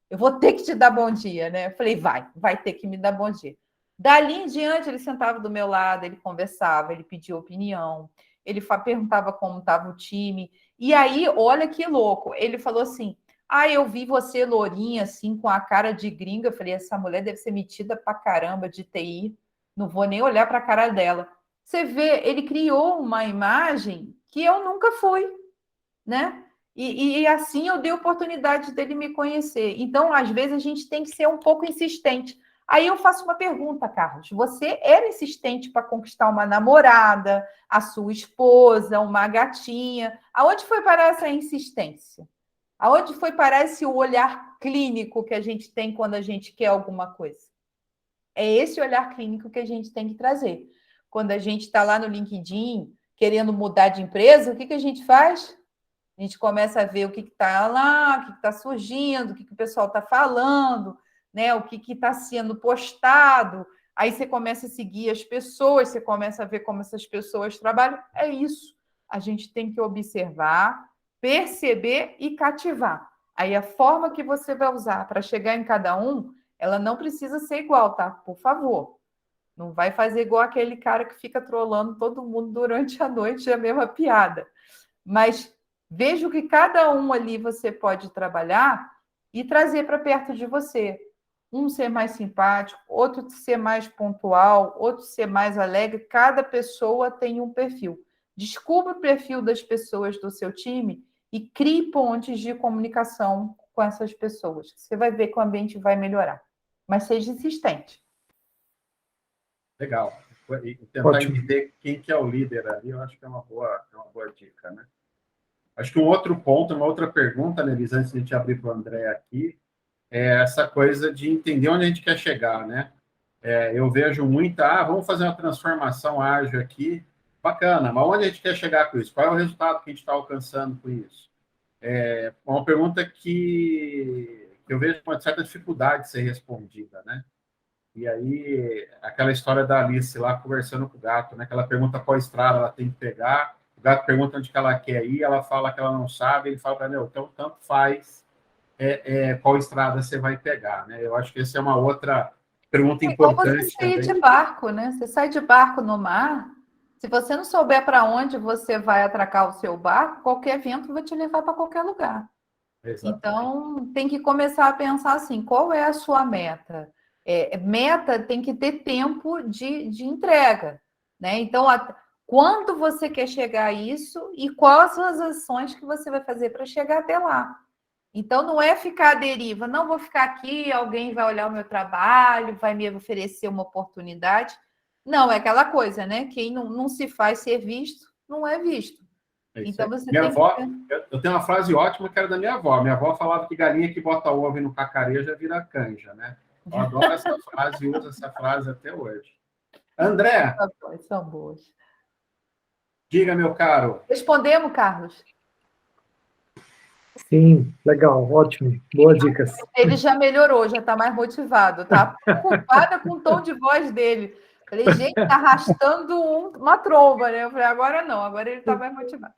[SPEAKER 2] Eu vou ter que te dar bom dia, né? Eu falei, vai ter que me dar bom dia. Dali em diante, ele sentava do meu lado, ele conversava, ele pedia opinião, ele perguntava como estava o time. E aí, olha que louco, ele falou assim, Ah, eu vi você lourinha, assim, com a cara de gringa. Eu falei, essa mulher deve ser metida pra caramba de TI. Não vou nem olhar para a cara dela. Você vê, ele criou uma imagem que eu nunca fui, né? E assim eu dei oportunidade dele me conhecer. Então, às vezes, a gente tem que ser um pouco insistente. Aí eu faço uma pergunta, Carlos. Você era insistente para conquistar uma namorada, a sua esposa, uma gatinha? Aonde foi parar essa insistência? Aonde foi parar esse olhar clínico que a gente tem quando a gente quer alguma coisa? É esse olhar clínico que a gente tem que trazer. Quando a gente está lá no LinkedIn querendo mudar de empresa, o que a gente faz? A gente começa a ver o que está lá, o que está surgindo, o que o pessoal está falando, né? O que está sendo postado. Aí você começa a seguir as pessoas, você começa a ver como essas pessoas trabalham. É isso. A gente tem que observar, perceber e cativar. Aí a forma que você vai usar para chegar em cada um, ela não precisa ser igual, tá? Por favor. Não vai fazer igual aquele cara que fica trolando todo mundo durante a noite, é a mesma piada. Mas veja o que cada um ali você pode trabalhar e trazer para perto de você. Um ser mais simpático, outro ser mais pontual, outro ser mais alegre. Cada pessoa tem um perfil. Descubra o perfil das pessoas do seu time e crie pontes de comunicação com essas pessoas. Você vai ver que o ambiente vai melhorar. Mas seja insistente.
[SPEAKER 1] Legal. E tentar
[SPEAKER 3] Ótimo.
[SPEAKER 1] entender quem que é o líder ali, eu acho que é uma boa dica, né? Acho que um outro ponto, uma outra pergunta, Nelis, antes de a gente abrir para o André aqui, é essa coisa de entender onde a gente quer chegar, né? Eu vejo muita, vamos fazer uma transformação ágil aqui, bacana, mas onde a gente quer chegar com isso? Qual é o resultado que a gente está alcançando com isso? É uma pergunta que eu vejo com uma certa dificuldade de ser respondida, né? E aí, aquela história da Alice lá conversando com o gato, né? Que ela pergunta qual estrada ela tem que pegar, o gato pergunta onde que ela quer ir, ela fala que ela não sabe, ele fala para ela, então tanto faz qual estrada você vai pegar, né? Eu acho que essa é uma outra pergunta
[SPEAKER 2] É igual você
[SPEAKER 1] importante
[SPEAKER 2] sair
[SPEAKER 1] também.
[SPEAKER 2] de barco, né? Você sai de barco no mar, se você não souber para onde você vai atracar o seu barco, qualquer vento vai te levar para qualquer lugar.
[SPEAKER 1] Exatamente.
[SPEAKER 2] Então, tem que começar a pensar assim: qual é a sua meta? Meta tem que ter tempo de entrega, né? Então, quando você quer chegar a isso e quais são as ações que você vai fazer para chegar até lá? Então, não é ficar à deriva, não vou ficar aqui, alguém vai olhar o meu trabalho, vai me oferecer uma oportunidade. Não, é aquela coisa, né? Quem não se faz ser visto, não é visto. Então, você
[SPEAKER 1] Minha
[SPEAKER 2] tem que.
[SPEAKER 1] avó, eu tenho uma frase ótima que era da minha avó. Minha avó falava que galinha que bota ovo no cacareja vira canja, né? Eu adoro essa frase e uso essa frase até hoje. André,
[SPEAKER 2] São boas.
[SPEAKER 1] diga, meu caro.
[SPEAKER 2] Respondemos, Carlos?
[SPEAKER 3] Sim, legal, ótimo. Boas dicas.
[SPEAKER 2] Ele já melhorou, já está mais motivado. Tá preocupada com o tom de voz dele. Falei, gente, está arrastando uma tromba, né? Eu falei, agora não, agora ele está mais motivado.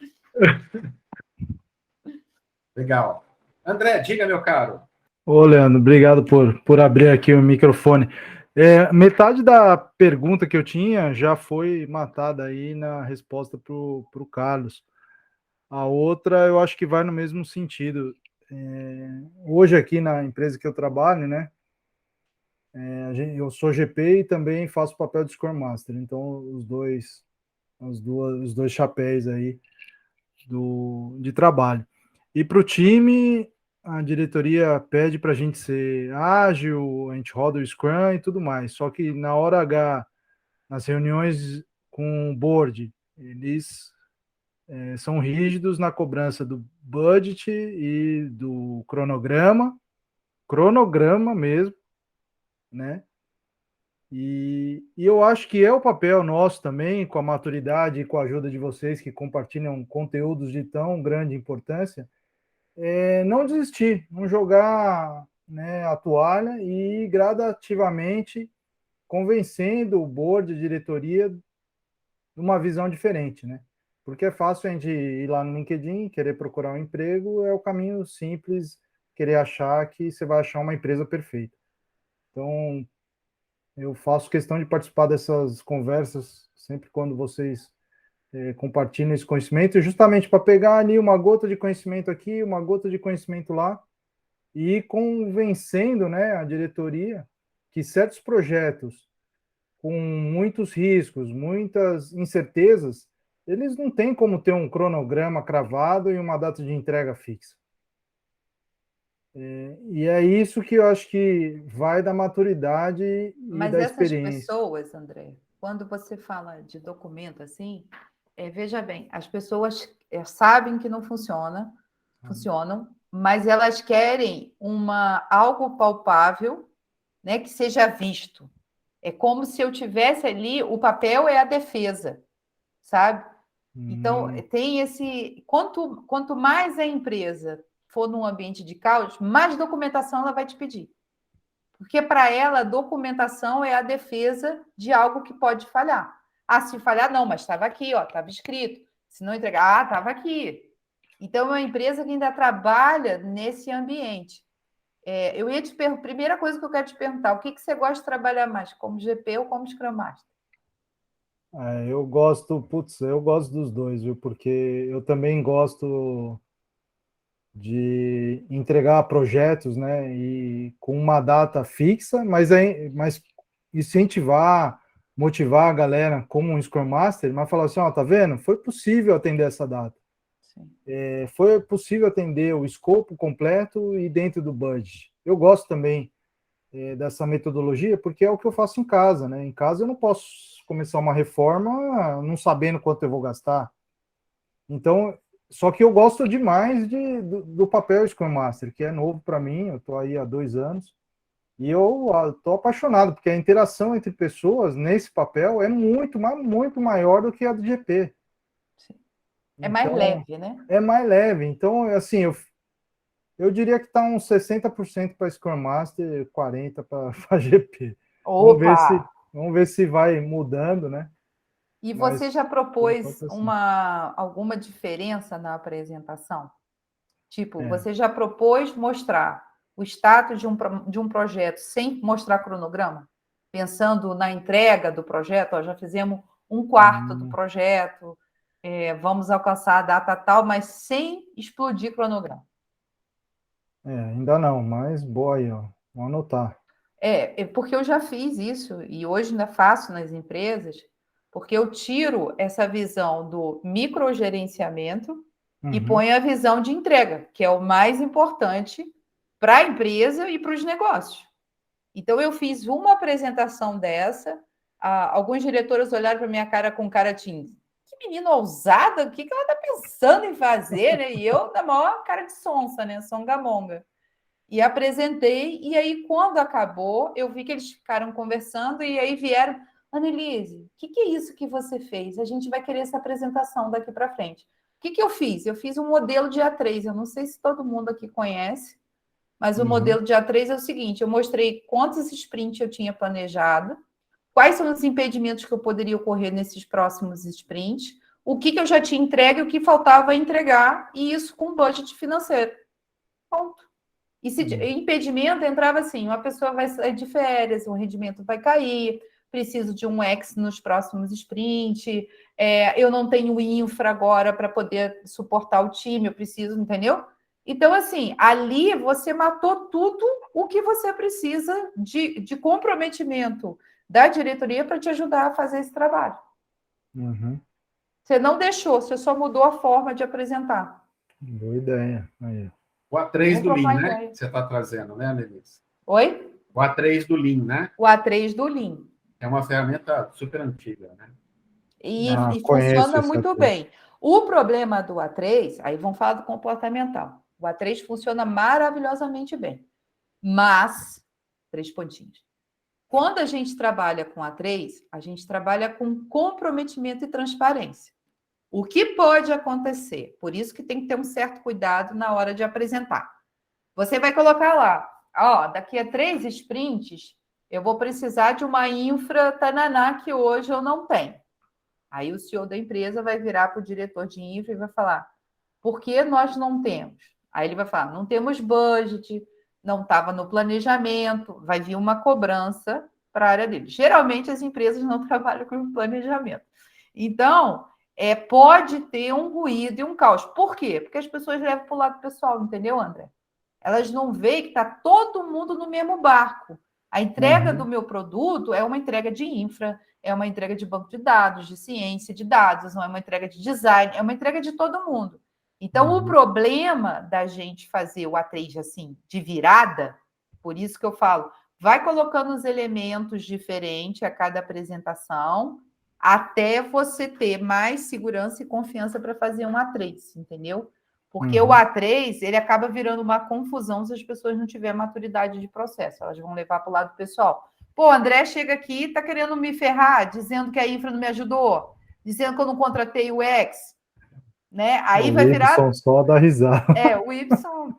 [SPEAKER 1] Legal. André, diga, meu caro.
[SPEAKER 4] Ô, Leandro, obrigado por abrir aqui o microfone. Metade da pergunta que eu tinha já foi matada aí na resposta para o Carlos. A outra eu acho que vai no mesmo sentido. Hoje aqui na empresa que eu trabalho, né? Eu sou GP e também faço papel de Scrum Master. Então, os dois chapéus aí de trabalho. E para o time, a diretoria pede para a gente ser ágil, a gente roda o Scrum e tudo mais. Só que na hora H, nas reuniões com o board, eles são rígidos na cobrança do budget e do cronograma mesmo, né? E eu acho que é o papel nosso também, com a maturidade e com a ajuda de vocês que compartilham conteúdos de tão grande importância, não desistir, não jogar, né, a toalha e gradativamente convencendo o board, a diretoria, de uma visão diferente, né? Porque é fácil a gente ir lá no LinkedIn, querer procurar um emprego, é o caminho simples, querer achar que você vai achar uma empresa perfeita. Então, eu faço questão de participar dessas conversas sempre quando vocês compartilham esse conhecimento, justamente para pegar ali uma gota de conhecimento aqui, uma gota de conhecimento lá, e convencendo, né, a diretoria que certos projetos com muitos riscos, muitas incertezas, eles não têm como ter um cronograma cravado e uma data de entrega fixa. E é isso que eu acho que vai da maturidade e
[SPEAKER 2] Mas
[SPEAKER 4] da
[SPEAKER 2] essas
[SPEAKER 4] experiência.
[SPEAKER 2] pessoas, André, quando você fala de documento assim, veja bem, as pessoas sabem que não funcionam, mas elas querem algo palpável, né, que seja visto. É como se eu tivesse ali, o papel é a defesa, sabe? Então, tem esse. Quanto mais a empresa for num ambiente de caos, mais documentação ela vai te pedir. Porque para ela, a documentação é a defesa de algo que pode falhar. Ah, se falhar, não, mas estava aqui, ó, estava escrito. Se não entregar, estava aqui. Então, é uma empresa que ainda trabalha nesse ambiente. Eu ia te perguntar, primeira coisa que eu quero te perguntar, o que você gosta de trabalhar mais, como GP ou como Scrum Master?
[SPEAKER 4] Eu gosto dos dois, viu? Porque eu também gosto de entregar projetos, né? E com uma data fixa, mas incentivar, motivar a galera como um Scrum Master, mas falar assim, ó, tá vendo? Foi possível atender essa data. Foi possível atender o escopo completo e dentro do budget. Eu gosto também dessa metodologia, porque é o que eu faço em casa, né? Em casa eu não posso começar uma reforma não sabendo quanto eu vou gastar. Então, só que eu gosto demais do papel Scrum Master, que é novo para mim, eu estou aí há 2 anos, e eu estou apaixonado, porque a interação entre pessoas nesse papel é muito maior do que a do GP.
[SPEAKER 2] É mais leve, né?
[SPEAKER 4] É mais leve. Então, assim, eu diria que está uns 60% para Scrum Master, 40% para GP.
[SPEAKER 2] Opa!
[SPEAKER 4] Vamos ver se vai mudando, né?
[SPEAKER 2] E
[SPEAKER 4] Mas,
[SPEAKER 2] você já propôs
[SPEAKER 4] assim.
[SPEAKER 2] alguma diferença na apresentação? Tipo, você já propôs mostrar o status de um projeto sem mostrar cronograma? Pensando na entrega do projeto, ó, já fizemos 1/4 do projeto, vamos alcançar a data tal, mas sem explodir cronograma.
[SPEAKER 4] Ainda não, mas boa aí, ó. Vamos anotar.
[SPEAKER 2] Porque eu já fiz isso e hoje ainda faço nas empresas, porque eu tiro essa visão do microgerenciamento e ponho a visão de entrega, que é o mais importante para a empresa e para os negócios. Então, eu fiz uma apresentação dessa, alguns diretores olharam para minha cara com cara de que menina ousada, o que ela está pensando em fazer, né? E eu, da maior cara de sonsa, né? Songamonga. E apresentei, e aí, quando acabou, eu vi que eles ficaram conversando, e aí vieram, Annelise, o que é isso que você fez? A gente vai querer essa apresentação daqui para frente. O que eu fiz? Eu fiz um modelo de A3, eu não sei se todo mundo aqui conhece, mas o modelo de A3 é o seguinte, eu mostrei quantos sprints eu tinha planejado, quais são os impedimentos que eu poderia ocorrer nesses próximos sprints, o que eu já tinha entregue e o que faltava entregar, e isso com budget financeiro. Ponto. E se impedimento entrava assim, uma pessoa vai sair de férias, o rendimento vai cair, preciso de um X nos próximos sprints, eu não tenho infra agora para poder suportar o time, eu preciso, entendeu? Então, assim, ali você matou tudo o que você precisa de comprometimento da diretoria para te ajudar a fazer esse trabalho. Você não deixou, você só mudou a forma de apresentar.
[SPEAKER 4] Boa ideia. Aí.
[SPEAKER 1] O A3 do Lean, né? Que você está trazendo, né, Annelise?
[SPEAKER 2] Oi?
[SPEAKER 1] O A3 do Lean, né?
[SPEAKER 2] O A3 do Lean.
[SPEAKER 1] É uma ferramenta super antiga, né?
[SPEAKER 2] E funciona muito bem. O problema do A3, aí vamos falar do comportamental. O A3 funciona maravilhosamente bem. Mas, 3 pontinhos. Quando a gente trabalha com A3, a gente trabalha com comprometimento e transparência. O que pode acontecer? Por isso que tem que ter um certo cuidado na hora de apresentar. Você vai colocar lá, ó, daqui a 3 sprints, eu vou precisar de uma infra tananá que hoje eu não tenho. Aí o CEO da empresa vai virar para o diretor de infra e vai falar, por que nós não temos? Aí ele vai falar, não temos budget, não estava no planejamento, vai vir uma cobrança para a área dele. Geralmente as empresas não trabalham com planejamento. Então, pode ter um ruído e um caos. Por quê? Porque as pessoas levam para o lado pessoal, entendeu, André? elas não veem que está todo mundo no mesmo barco. A entrega do meu produto é uma entrega de infra, é uma entrega de banco de dados, de ciência de dados, não é uma entrega de design, é uma entrega de todo mundo. Então, o problema da gente fazer o A3 assim, de virada, por isso que eu falo, vai colocando os elementos diferentes a cada apresentação, até você ter mais segurança e confiança para fazer um A3, entendeu? Porque o A3, ele acaba virando uma confusão se as pessoas não tiverem maturidade de processo, elas vão levar para o lado pessoal. Pô, André chega aqui, está querendo me ferrar, dizendo que a infra não me ajudou, dizendo que eu não contratei o X, né? Aí vai virar...
[SPEAKER 4] só dá risada.
[SPEAKER 2] O Y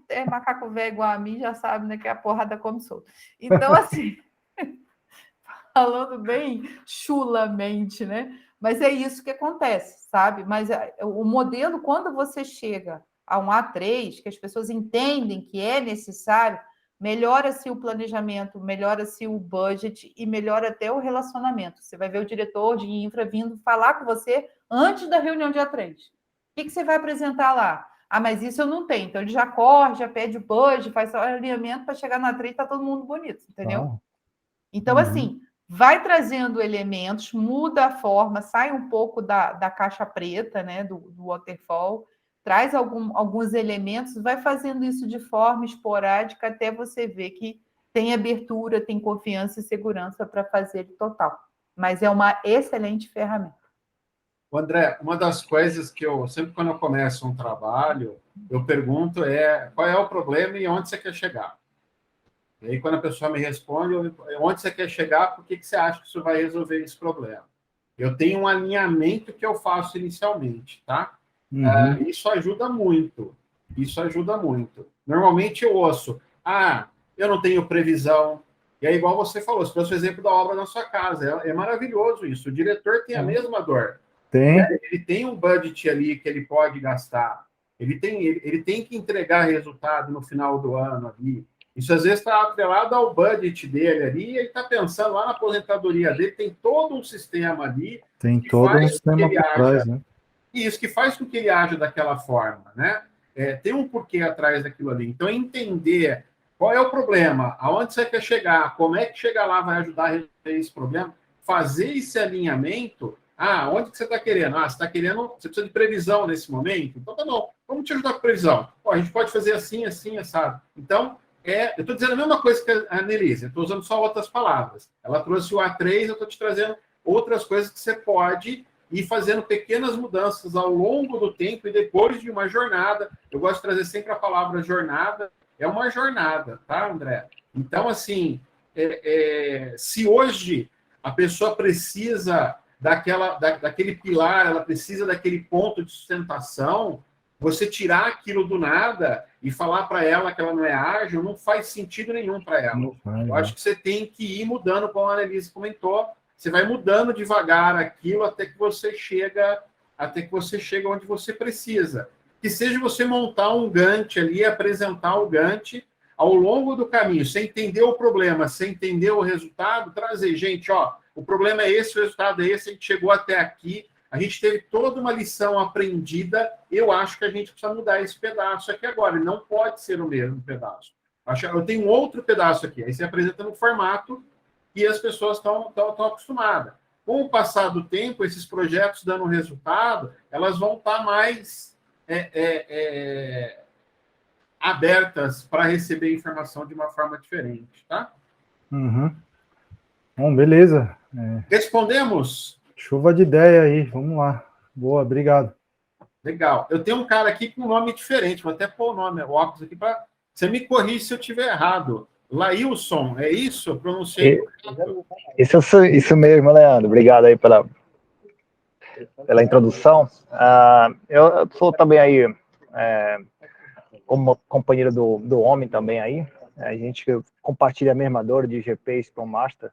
[SPEAKER 2] é macaco velho igual a mim, já sabe, né, que a porrada come solto. Então, assim, falando bem chulamente, né? Mas é isso que acontece, sabe? Mas o modelo, quando você chega a um A3, que as pessoas entendem que é necessário, melhora-se o planejamento, melhora-se o budget e melhora até o relacionamento. Você vai ver o diretor de infra vindo falar com você antes da reunião de A3. O que você vai apresentar lá? Ah, mas isso eu não tenho. Então, ele já corre, já pede o budget, faz o alinhamento para chegar na A3 e tá todo mundo bonito, entendeu? Então, assim, vai trazendo elementos, muda a forma, sai um pouco da caixa preta, né, do waterfall, traz alguns elementos, vai fazendo isso de forma esporádica até você ver que tem abertura, tem confiança e segurança para fazer ele total. Mas é uma excelente ferramenta.
[SPEAKER 1] André, uma das coisas que eu, sempre quando eu começo um trabalho, eu pergunto qual é o problema e onde você quer chegar. E aí, quando a pessoa me responde, onde você quer chegar, por que você acha que isso vai resolver esse problema? Eu tenho um alinhamento que eu faço inicialmente, tá? Isso ajuda muito. Isso ajuda muito. Normalmente eu ouço, eu não tenho previsão. E é igual você falou, você trouxe o exemplo da obra na sua casa. É maravilhoso isso. O diretor tem a mesma dor. Ele tem um budget ali que ele pode gastar. Ele tem que entregar resultado no final do ano ali. Isso às vezes está atrelado ao budget dele ali, e ele está pensando lá na aposentadoria dele, tem todo um sistema ali.
[SPEAKER 4] Tem todo um sistema por trás, né?
[SPEAKER 1] E isso que faz com que ele aja daquela forma, né? Tem um porquê atrás daquilo ali. Então, entender qual é o problema, aonde você quer chegar, como é que chegar lá vai ajudar a resolver esse problema, fazer esse alinhamento. Onde que você está querendo? Você está querendo, você precisa de previsão nesse momento? Então, tá bom, vamos te ajudar com previsão. A gente pode fazer assim, assim, assado. Então, eu estou dizendo a mesma coisa que a Annelise, eu estou usando só outras palavras. Ela trouxe o A3, eu estou te trazendo outras coisas que você pode ir fazendo pequenas mudanças ao longo do tempo e depois de uma jornada. Eu gosto de trazer sempre a palavra jornada. É uma jornada, tá, André? Então, assim, se hoje a pessoa precisa daquele pilar, ela precisa daquele ponto de sustentação, você tirar aquilo do nada e falar para ela que ela não é ágil, não faz sentido nenhum para ela. Eu acho que você tem que ir mudando, como a Annelise comentou, você vai mudando devagar aquilo até que você chega onde você precisa. Que seja você montar um Gantt ali, apresentar o Gantt ao longo do caminho, sem entender o problema, sem entender o resultado, trazer, gente, o problema é esse, o resultado é esse, a gente chegou até aqui, a gente teve toda uma lição aprendida, eu acho que a gente precisa mudar esse pedaço aqui agora, e não pode ser o mesmo pedaço. Eu tenho um outro pedaço aqui, aí você apresenta no formato que as pessoas estão acostumadas. Com o passar do tempo, esses projetos dando resultado, elas vão estar mais abertas para receber informação de uma forma diferente, tá?
[SPEAKER 4] Bom, beleza.
[SPEAKER 1] Respondemos?
[SPEAKER 4] Chuva de ideia aí, vamos lá. Boa, obrigado.
[SPEAKER 1] Legal. Eu tenho um cara aqui com um nome diferente, vou até pôr o óculos aqui para você me corrigir se eu estiver errado. Lailson, é isso? Eu pronunciei correto?
[SPEAKER 5] Isso mesmo, Leandro. Obrigado aí pela introdução. Eu sou também aí como companheiro do homem também aí. A gente compartilha a mesma dor de GP e Scrum Master.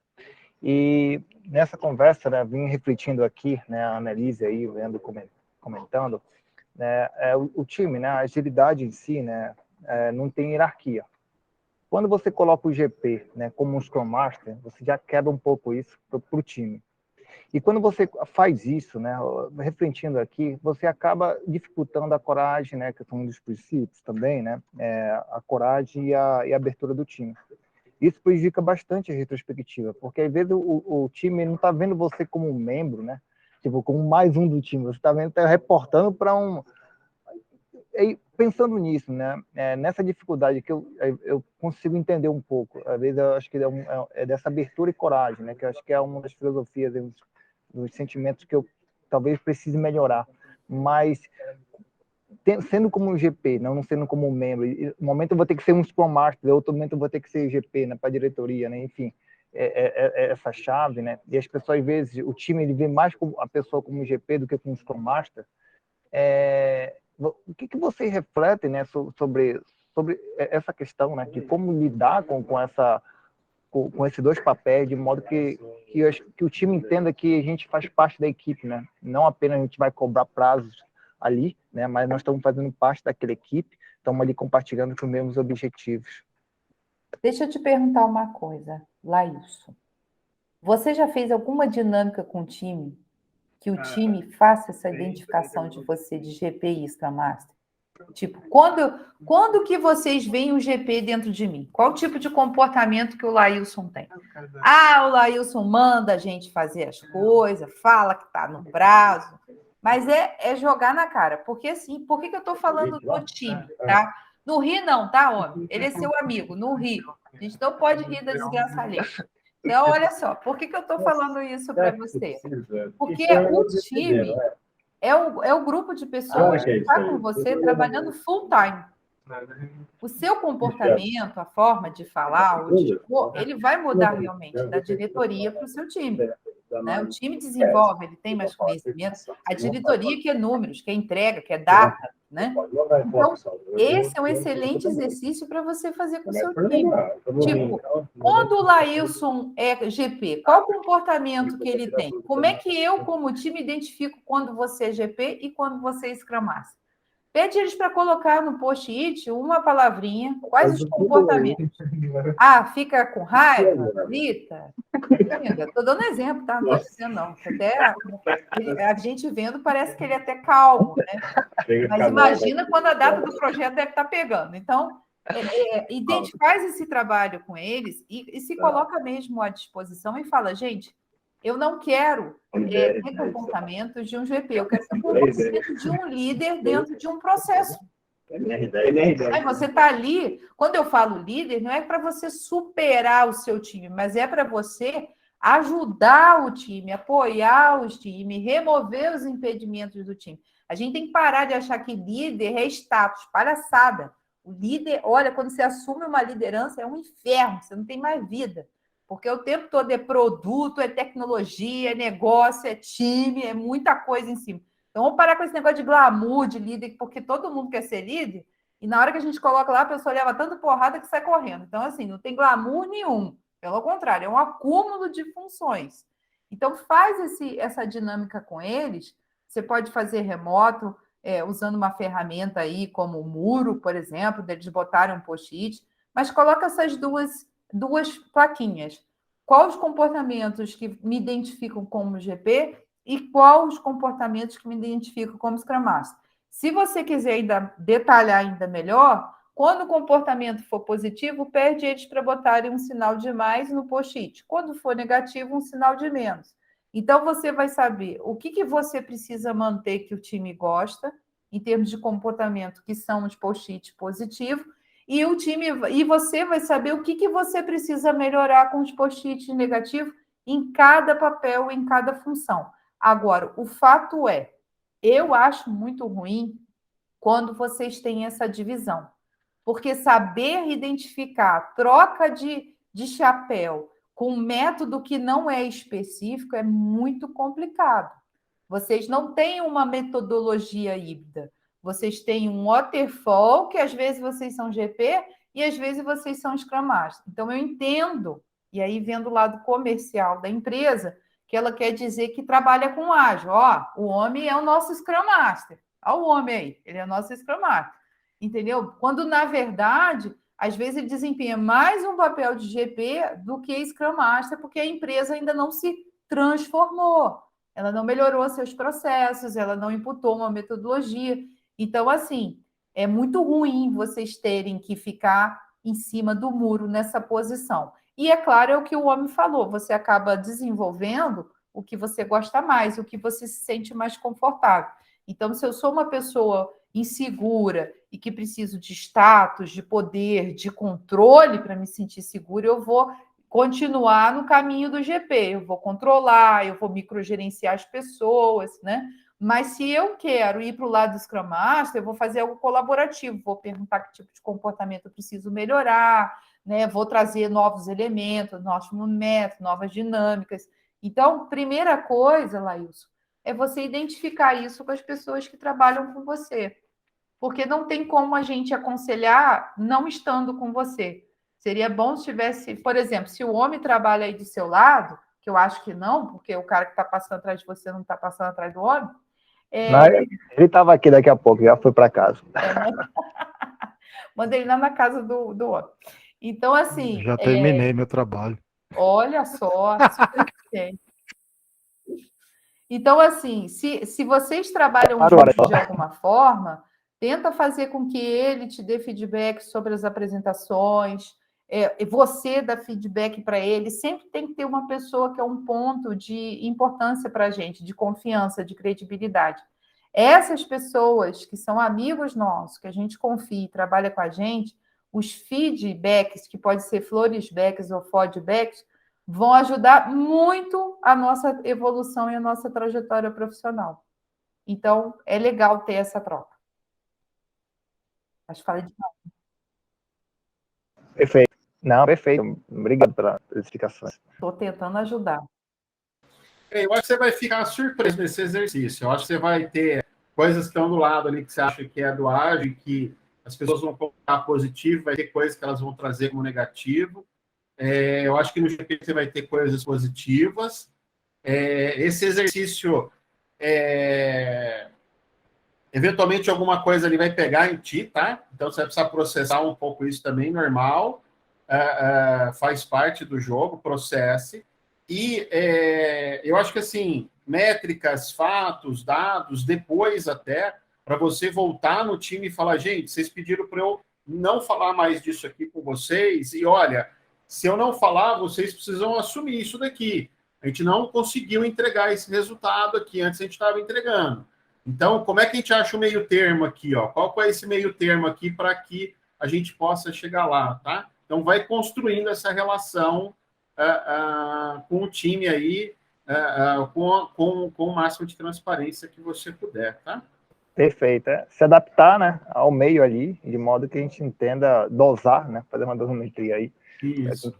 [SPEAKER 5] E nessa conversa, né, vim refletindo aqui, né, a Annelise aí, vendo, comentando, né, o time, né, a agilidade em si, né, não tem hierarquia. Quando você coloca o GP, né, como um Scrum Master, você já quebra um pouco isso para o time. E quando você faz isso, né, refletindo aqui, você acaba dificultando a coragem, né, que é um dos princípios também, né, a coragem e a abertura do time. Isso prejudica bastante a retrospectiva, porque às vezes o time não está vendo você como um membro, né, tipo, como mais um do time, você está vendo, tá reportando para um... E pensando nisso, né, nessa dificuldade que eu consigo entender um pouco, às vezes eu acho que é dessa abertura e coragem, né, que eu acho que é uma das filosofias, dos sentimentos que eu talvez precise melhorar, mas sendo como um GP, não sendo como um membro, um momento eu vou ter que ser um Scrum Master, outro momento eu vou ter que ser GP, né, para a diretoria, né, enfim, essa chave, né, e as pessoas às vezes, o time ele vê mais a pessoa como GP do que como Scrum Master. O que você reflete, né, sobre essa questão, né, de como lidar com esses dois papéis, de modo que o time entenda que a gente faz parte da equipe, né? Não apenas a gente vai cobrar prazos ali, né? Mas nós estamos fazendo parte daquela equipe, estamos ali compartilhando os mesmos objetivos.
[SPEAKER 2] Deixa eu te perguntar uma coisa, Laílson. Você já fez alguma dinâmica com o time que o time faça essa identificação de você de GP e Scrum Master? Tipo, quando que vocês veem o GP dentro de mim? Qual tipo de comportamento que o Laílson tem? O Laílson manda a gente fazer as coisas, fala que está no prazo, mas é jogar na cara. Porque assim, por que eu estou falando do time, tá? Não ri não, tá, homem? Ele é seu amigo, não ri. A gente não pode rir da desgraça alheia. Então, olha só, por que eu estou falando isso para você? Porque o time é o grupo de pessoas que está com você trabalhando full time. O seu comportamento, a forma de falar, o dispor, ele vai mudar realmente da diretoria para o seu time. Né? O time desenvolve, ele tem mais conhecimento. A diretoria quer números, quer entrega, quer data. Né? Então, esse é um excelente exercício para você fazer com o seu time. Tipo, quando o Laílson é GP, qual o comportamento que ele tem? Como é que eu, como time, identifico quando você é GP e quando você é Scrum Master? Pede eles para colocar no post-it uma palavrinha, quais os comportamentos. Fica com raiva, grita. Estou dando exemplo, tá? Não estou dizendo não. Até a gente vendo parece que ele é até calmo, né? Mas imagina quando a data do projeto deve estar pegando. Então, faz esse trabalho com eles e se coloca mesmo à disposição e fala, gente, eu não quero ter comportamentos de um GP, eu quero ter comportamento de um líder dentro de um processo. Aí você está ali, quando eu falo líder, não é para você superar o seu time, mas é para você ajudar o time, apoiar os times, remover os impedimentos do time. A gente tem que parar de achar que líder é status, palhaçada. O líder, olha, quando você assume uma liderança, é um inferno, você não tem mais vida. Porque o tempo todo é produto, é tecnologia, é negócio, é time, é muita coisa em cima. Então, vamos parar com esse negócio de glamour, de líder, porque todo mundo quer ser líder, e na hora que a gente coloca lá, a pessoa leva tanta porrada que sai correndo. Então, assim, não tem glamour nenhum. Pelo contrário, é um acúmulo de funções. Então, faz essa dinâmica com eles. Você pode fazer remoto, usando uma ferramenta aí, como o Muro, por exemplo, deles botarem um post-it, mas coloca essas duas plaquinhas. Quais os comportamentos que me identificam como GP e quais os comportamentos que me identificam como Scrum Master. Se você quiser ainda detalhar ainda melhor, quando o comportamento for positivo, pede eles para botarem um sinal de mais no post-it. Quando for negativo, um sinal de menos. Então, você vai saber o que você precisa manter que o time gosta, em termos de comportamento, que são os post-it positivos, e você vai saber o que você precisa melhorar com os post-its negativos em cada papel, em cada função. Agora, o fato é, eu acho muito ruim quando vocês têm essa divisão, porque saber identificar a troca de chapéu com um método que não é específico é muito complicado. Vocês não têm uma metodologia híbrida. Vocês têm um waterfall, que às vezes vocês são GP e às vezes vocês são Scrum Master. Então, eu entendo, e aí vendo o lado comercial da empresa, que ela quer dizer que trabalha com ágil. O homem é o nosso Scrum Master. Olha o homem aí, ele é o nosso Scrum Master. Entendeu? Quando, na verdade, às vezes ele desempenha mais um papel de GP do que Scrum Master, porque a empresa ainda não se transformou. Ela não melhorou seus processos, ela não imputou uma metodologia. Então, assim, é muito ruim vocês terem que ficar em cima do muro nessa posição. E, é claro, é o que o homem falou, você acaba desenvolvendo o que você gosta mais, o que você se sente mais confortável. Então, se eu sou uma pessoa insegura e que preciso de status, de poder, de controle para me sentir segura, eu vou continuar no caminho do GP, eu vou controlar, eu vou microgerenciar as pessoas, né? Mas se eu quero ir para o lado do Scrum Master, eu vou fazer algo colaborativo, vou perguntar que tipo de comportamento eu preciso melhorar, né? Vou trazer novos elementos, novos métodos, novas dinâmicas. Então, primeira coisa, Laílson, é você identificar isso com as pessoas que trabalham com você. Porque não tem como a gente aconselhar não estando com você. Seria bom se tivesse, por exemplo, se o homem trabalha aí do seu lado, que eu acho que não, porque o cara que está passando atrás de você não está passando atrás do homem.
[SPEAKER 5] Não, ele estava aqui daqui a pouco, já foi para casa.
[SPEAKER 2] Manda ele lá na casa do homem. Então, assim.
[SPEAKER 4] Já terminei meu trabalho.
[SPEAKER 2] Olha só, suficiente. Então, assim, se vocês trabalham juntos de alguma forma, tenta fazer com que ele te dê feedback sobre as apresentações, você dá feedback para ele. Sempre tem que ter uma pessoa que é um ponto de importância para a gente, de confiança, de credibilidade. Essas pessoas que são amigos nossos, que a gente confia e trabalha com a gente, os feedbacks, que pode ser floresbacks ou feedbacks, vão ajudar muito a nossa evolução e a nossa trajetória profissional. Então, é legal ter essa troca. Acho que falei de novo.
[SPEAKER 5] Perfeito. Não, perfeito. Obrigado pelas explicações.
[SPEAKER 2] Estou tentando ajudar.
[SPEAKER 1] Eu acho que você vai ficar surpreso nesse exercício. Eu acho que você vai ter coisas que estão do lado ali que você acha que é do ágil, que as pessoas vão colocar positivo, vai ter coisas que elas vão trazer como negativo. Eu acho que no GP você vai ter coisas positivas. Esse exercício, eventualmente alguma coisa ali vai pegar em ti, tá? Então você vai precisar processar um pouco isso também, normal. Faz parte do jogo, processe. E eu acho que, assim, métricas, fatos, dados, depois até, para você voltar no time e falar, gente, vocês pediram para eu não falar mais disso aqui com vocês, e olha, se eu não falar, vocês precisam assumir isso daqui. A gente não conseguiu entregar esse resultado aqui, antes a gente estava entregando. Então, como é que a gente acha o meio termo aqui? Ó? Qual é esse meio termo aqui para que a gente possa chegar lá, tá? Então, vai construindo essa relação com o time aí, com o máximo de transparência que você puder, tá?
[SPEAKER 5] Perfeito. Se adaptar, né, ao meio ali, de modo que a gente entenda dosar, né, fazer uma dosimetria aí.
[SPEAKER 1] Isso.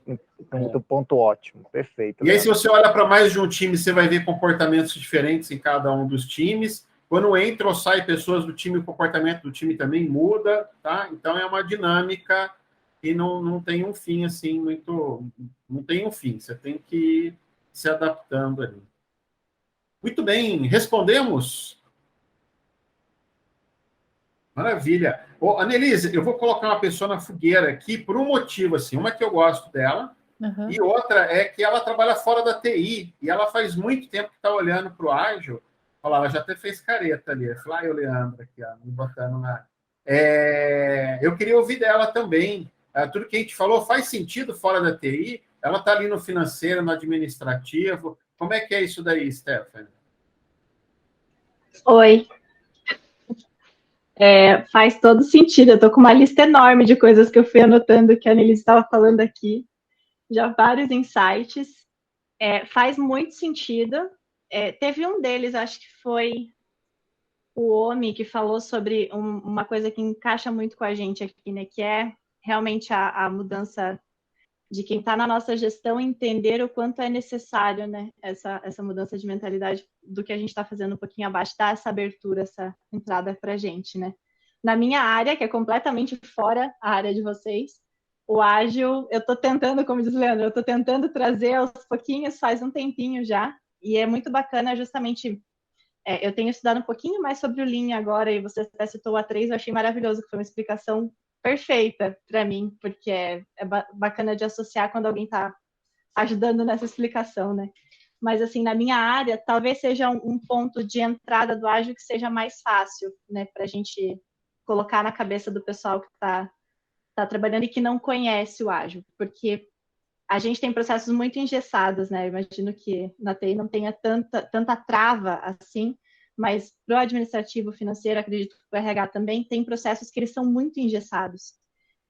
[SPEAKER 5] Um ponto ótimo. Perfeito.
[SPEAKER 1] E aí, se você olha para mais de um time, você vai ver comportamentos diferentes em cada um dos times. Quando entra ou sai pessoas do time, o comportamento do time também muda, tá? Então, é uma dinâmica e não tem um fim, assim, muito... Não tem um fim, você tem que ir se adaptando ali. Muito bem, respondemos? Maravilha. Annelise, eu vou colocar uma pessoa na fogueira aqui por um motivo, assim. Uma que eu gosto dela, e outra é que ela trabalha fora da TI, e ela faz muito tempo que está olhando para o ágil. Olha lá, ela já até fez careta ali. Flávio Leandro aqui, ó, me botando na... eu queria ouvir dela também. Tudo que a gente falou faz sentido fora da TI? Ela está ali no financeiro, no administrativo. Como é que é isso daí, Stephanie?
[SPEAKER 6] Oi. Faz todo sentido. Eu estou com uma lista enorme de coisas que eu fui anotando que a Annelise estava falando aqui. Já vários insights. Faz muito sentido. Teve um deles, acho que foi o Omi, que falou sobre uma coisa que encaixa muito com a gente aqui, né? Que é realmente a mudança de quem está na nossa gestão entender o quanto é necessário, né? Essa mudança de mentalidade do que a gente está fazendo um pouquinho abaixo, dar essa abertura, essa entrada para a gente, né? Na minha área, que é completamente fora a área de vocês, o ágil, eu estou tentando, como diz o Leandro, eu estou tentando trazer aos pouquinhos, faz um tempinho já, e é muito bacana justamente... eu tenho estudado um pouquinho mais sobre o Lean agora, e você até citou o A3, eu achei maravilhoso, que foi uma explicação perfeita para mim, porque é bacana de associar quando alguém está ajudando nessa explicação, né? mas assim, na minha área, talvez seja um ponto de entrada do ágil que seja mais fácil, né, para a gente colocar na cabeça do pessoal que está trabalhando e que não conhece o ágil, porque a gente tem processos muito engessados, né? Eu imagino que na TI não tenha tanta trava assim, mas para o administrativo financeiro, acredito que o RH também tem processos que eles são muito engessados.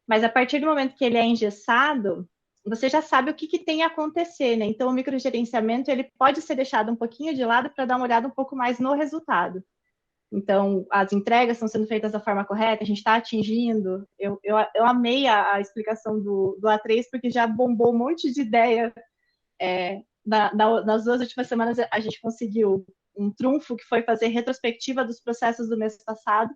[SPEAKER 6] Mas a partir do momento que ele é engessado, você já sabe o que tem a acontecer, né? Então, o microgerenciamento ele pode ser deixado um pouquinho de lado para dar uma olhada um pouco mais no resultado. Então, as entregas estão sendo feitas da forma correta, a gente está atingindo. Eu amei a explicação do A3, porque já bombou um monte de ideia. Nas 2 últimas semanas, a gente conseguiu um trunfo, que foi fazer retrospectiva dos processos do mês passado.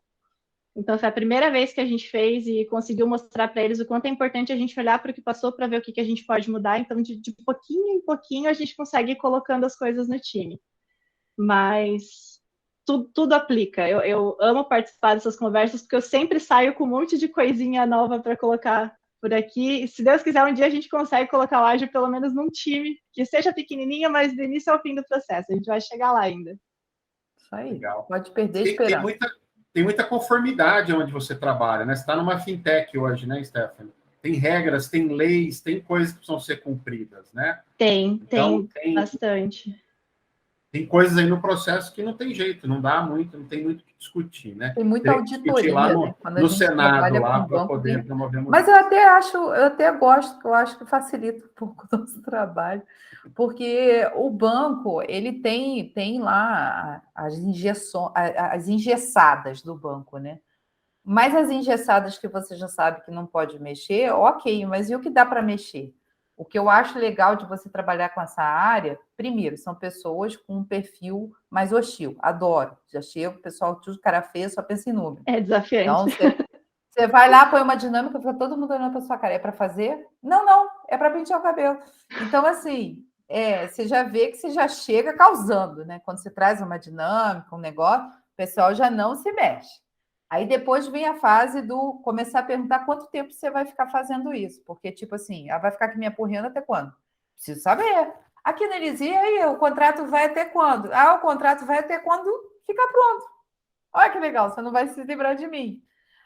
[SPEAKER 6] Então, foi a primeira vez que a gente fez e conseguiu mostrar para eles o quanto é importante a gente olhar para o que passou para ver o que a gente pode mudar. Então, de pouquinho em pouquinho, a gente consegue ir colocando as coisas no time. Mas tudo aplica. Eu amo participar dessas conversas, porque eu sempre saio com um monte de coisinha nova para colocar por aqui. E, se Deus quiser, um dia a gente consegue colocar o ágil pelo menos num time que seja pequenininho, mas do início ao fim do processo. A gente vai chegar lá ainda.
[SPEAKER 2] Isso aí.
[SPEAKER 1] Legal.
[SPEAKER 2] Pode perder esperança.
[SPEAKER 1] Tem muita conformidade onde você trabalha, né? Você está numa fintech hoje, né, Stephanie? Tem regras, tem leis, tem coisas que precisam ser cumpridas, né?
[SPEAKER 6] Tem bastante.
[SPEAKER 1] Tem coisas aí no processo que não tem jeito, não tem muito o que discutir, né?
[SPEAKER 2] Tem muita auditoria,
[SPEAKER 1] lá
[SPEAKER 2] né?
[SPEAKER 1] no Senado, lá para poder promover mudança.
[SPEAKER 2] Mas eu até gosto, eu acho que facilita um pouco o nosso trabalho, porque o banco, ele tem lá as engessadas do banco, né? Mas as engessadas que você já sabe que não pode mexer, ok, mas e o que dá para mexer? O que eu acho legal de você trabalhar com essa área, primeiro, são pessoas com um perfil mais hostil. Adoro. Já chego, o pessoal tudo cara feia, só pensa em número.
[SPEAKER 6] É desafiante.
[SPEAKER 2] Então, você vai lá, põe uma dinâmica, fica todo mundo olhando para sua cara. É para fazer? Não, é para pentear o cabelo. Então, assim, você já vê que você já chega causando, né? Quando você traz uma dinâmica, um negócio, o pessoal já não se mexe. Aí depois vem a fase do começar a perguntar quanto tempo você vai ficar fazendo isso. Porque, tipo assim, ela vai ficar aqui me apurrando até quando? Preciso saber. Aqui na Elisia, aí, o contrato vai até quando? O contrato vai até quando ficar pronto. Olha que legal, você não vai se livrar de mim.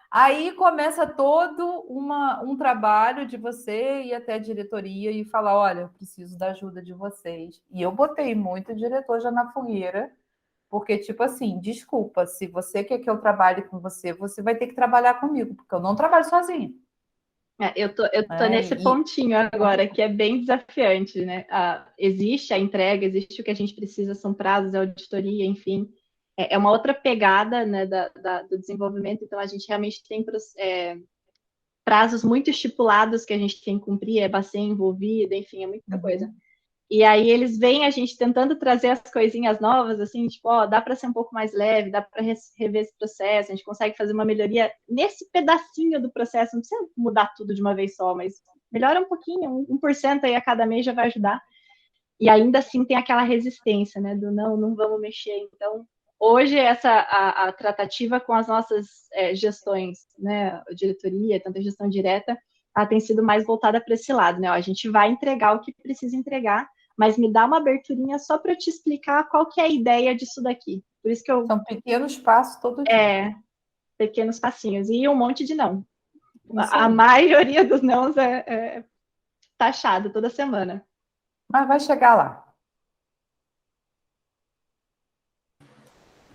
[SPEAKER 2] Aí começa todo um trabalho de você ir até a diretoria e falar, olha, eu preciso da ajuda de vocês. E eu botei muito diretor já na fogueira, porque, tipo assim, desculpa, se você quer que eu trabalhe com você, você vai ter que trabalhar comigo, porque eu não trabalho sozinha.
[SPEAKER 6] Eu tô nesse pontinho agora, que é bem desafiante, né? Existe a entrega, existe o que a gente precisa, são prazos, é auditoria, enfim. É uma outra pegada, né, do desenvolvimento, então a gente realmente tem prazos muito estipulados que a gente tem que cumprir, é bastante envolvido, enfim, é muita coisa. E aí eles veem a gente tentando trazer as coisinhas novas, assim, tipo, dá para ser um pouco mais leve, dá para rever esse processo, a gente consegue fazer uma melhoria nesse pedacinho do processo, não precisa mudar tudo de uma vez só, mas melhora um pouquinho, 1% aí a cada mês já vai ajudar. E ainda assim tem aquela resistência, né, do não vamos mexer. Então, hoje a tratativa com as nossas gestões, né, a diretoria, tanto a gestão direta, ela tem sido mais voltada para esse lado, né? A gente vai entregar o que precisa entregar, mas me dá uma aberturinha só para eu te explicar qual que é a ideia disso daqui. Por isso que
[SPEAKER 2] São pequenos passos todo dia.
[SPEAKER 6] Pequenos passinhos. E um monte de não. A maioria dos nãos é taxado toda semana.
[SPEAKER 2] Mas vai chegar lá.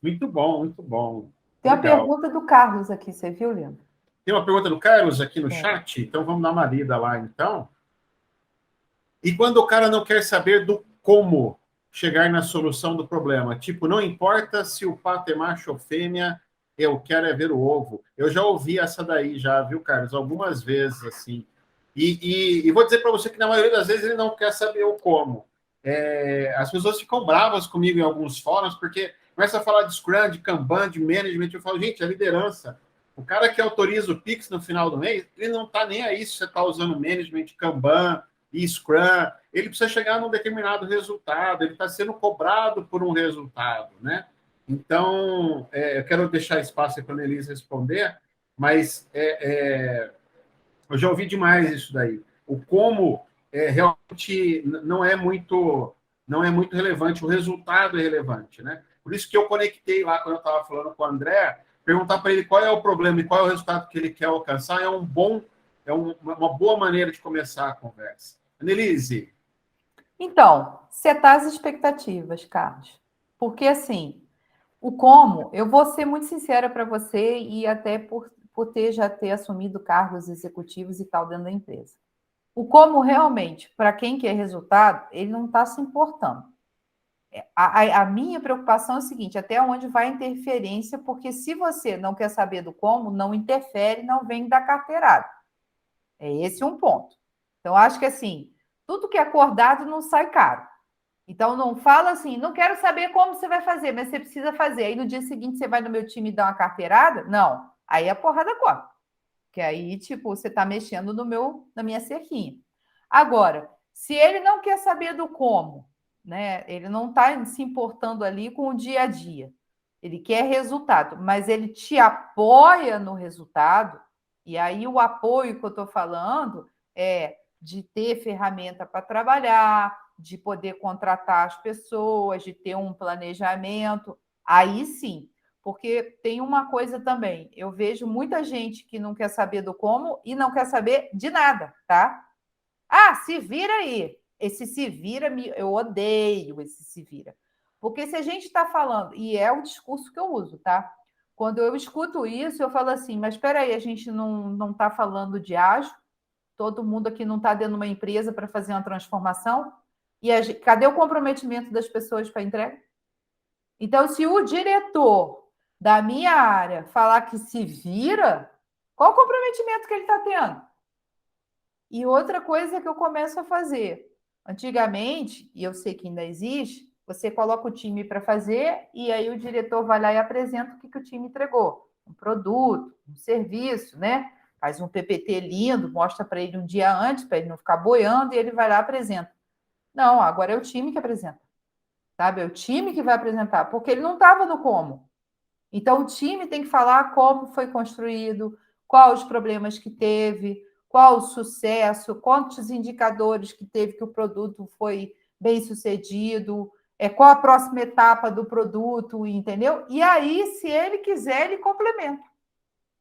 [SPEAKER 1] Muito bom, muito bom.
[SPEAKER 2] Tem uma pergunta do Carlos aqui, você viu, Leandro?
[SPEAKER 1] Tem uma pergunta do Carlos aqui no chat, então vamos dar uma lida lá, então. E quando o cara não quer saber do como chegar na solução do problema, tipo, não importa se o pato é macho ou fêmea, eu quero é ver o ovo. Eu já ouvi essa daí já, viu, Carlos? Algumas vezes, assim. E vou dizer para você que na maioria das vezes ele não quer saber o como. As pessoas ficam bravas comigo em alguns fóruns, porque começa a falar de Scrum, de Kanban, de Management, eu falo, gente, é liderança. O cara que autoriza o Pix no final do mês, ele não está nem aí se você está usando Management, Kanban e Scrum. Ele precisa chegar num determinado resultado, ele está sendo cobrado por um resultado, né? Então, eu quero deixar espaço para a Nelise responder, mas eu já ouvi demais isso daí. O como realmente não é muito não é muito relevante, o resultado é relevante, né? Por isso que eu conectei lá, quando eu estava falando com o André, perguntar para ele qual é o problema e qual é o resultado que ele quer alcançar uma boa maneira de começar a conversa. Annelise.
[SPEAKER 2] Então, setar as expectativas, Carlos. Porque, assim, o como, eu vou ser muito sincera para você e até por já ter assumido cargos executivos e tal dentro da empresa. O como realmente, para quem quer resultado, ele não está se importando. A minha preocupação é o seguinte, até onde vai a interferência, porque se você não quer saber do como, não interfere, não vem da carteirada. É esse um ponto. Então, acho que assim, tudo que é acordado não sai caro. Então, não fala assim, não quero saber como você vai fazer, mas você precisa fazer. Aí, no dia seguinte, você vai no meu time e dá uma carteirada? Não. Aí a porrada corre. Que aí, tipo, você está mexendo na minha cerquinha. Agora, se ele não quer saber do como, né? Ele não está se importando ali com o dia a dia. Ele quer resultado, mas ele te apoia no resultado. E aí o apoio que eu estou falando é de ter ferramenta para trabalhar, de poder contratar as pessoas, de ter um planejamento. Aí sim, porque tem uma coisa também, eu vejo muita gente que não quer saber do como e não quer saber de nada, tá? Ah, se vira aí. Esse se vira, eu odeio esse se vira. Porque se a gente está falando, e é o discurso que eu uso, tá? Quando eu escuto isso, eu falo assim, mas espera aí, a gente não está falando de ágil? Todo mundo aqui não está dentro de uma empresa para fazer uma transformação? E cadê o comprometimento das pessoas para a entrega? Então, se o diretor da minha área falar que se vira, qual o comprometimento que ele está tendo? E outra coisa que eu começo a fazer. Antigamente, e eu sei que ainda existe, você coloca o time para fazer e aí o diretor vai lá e apresenta o que o time entregou. Um produto, um serviço, né? Faz um PPT lindo, mostra para ele um dia antes, para ele não ficar boiando, e ele vai lá e apresenta. Não, agora é o time que apresenta. Sabe? É o time que vai apresentar, porque ele não estava no como. Então, o time tem que falar como foi construído, quais os problemas que teve, qual o sucesso, quantos indicadores que teve que o produto foi bem sucedido, qual a próxima etapa do produto, entendeu? E aí, se ele quiser, ele complementa.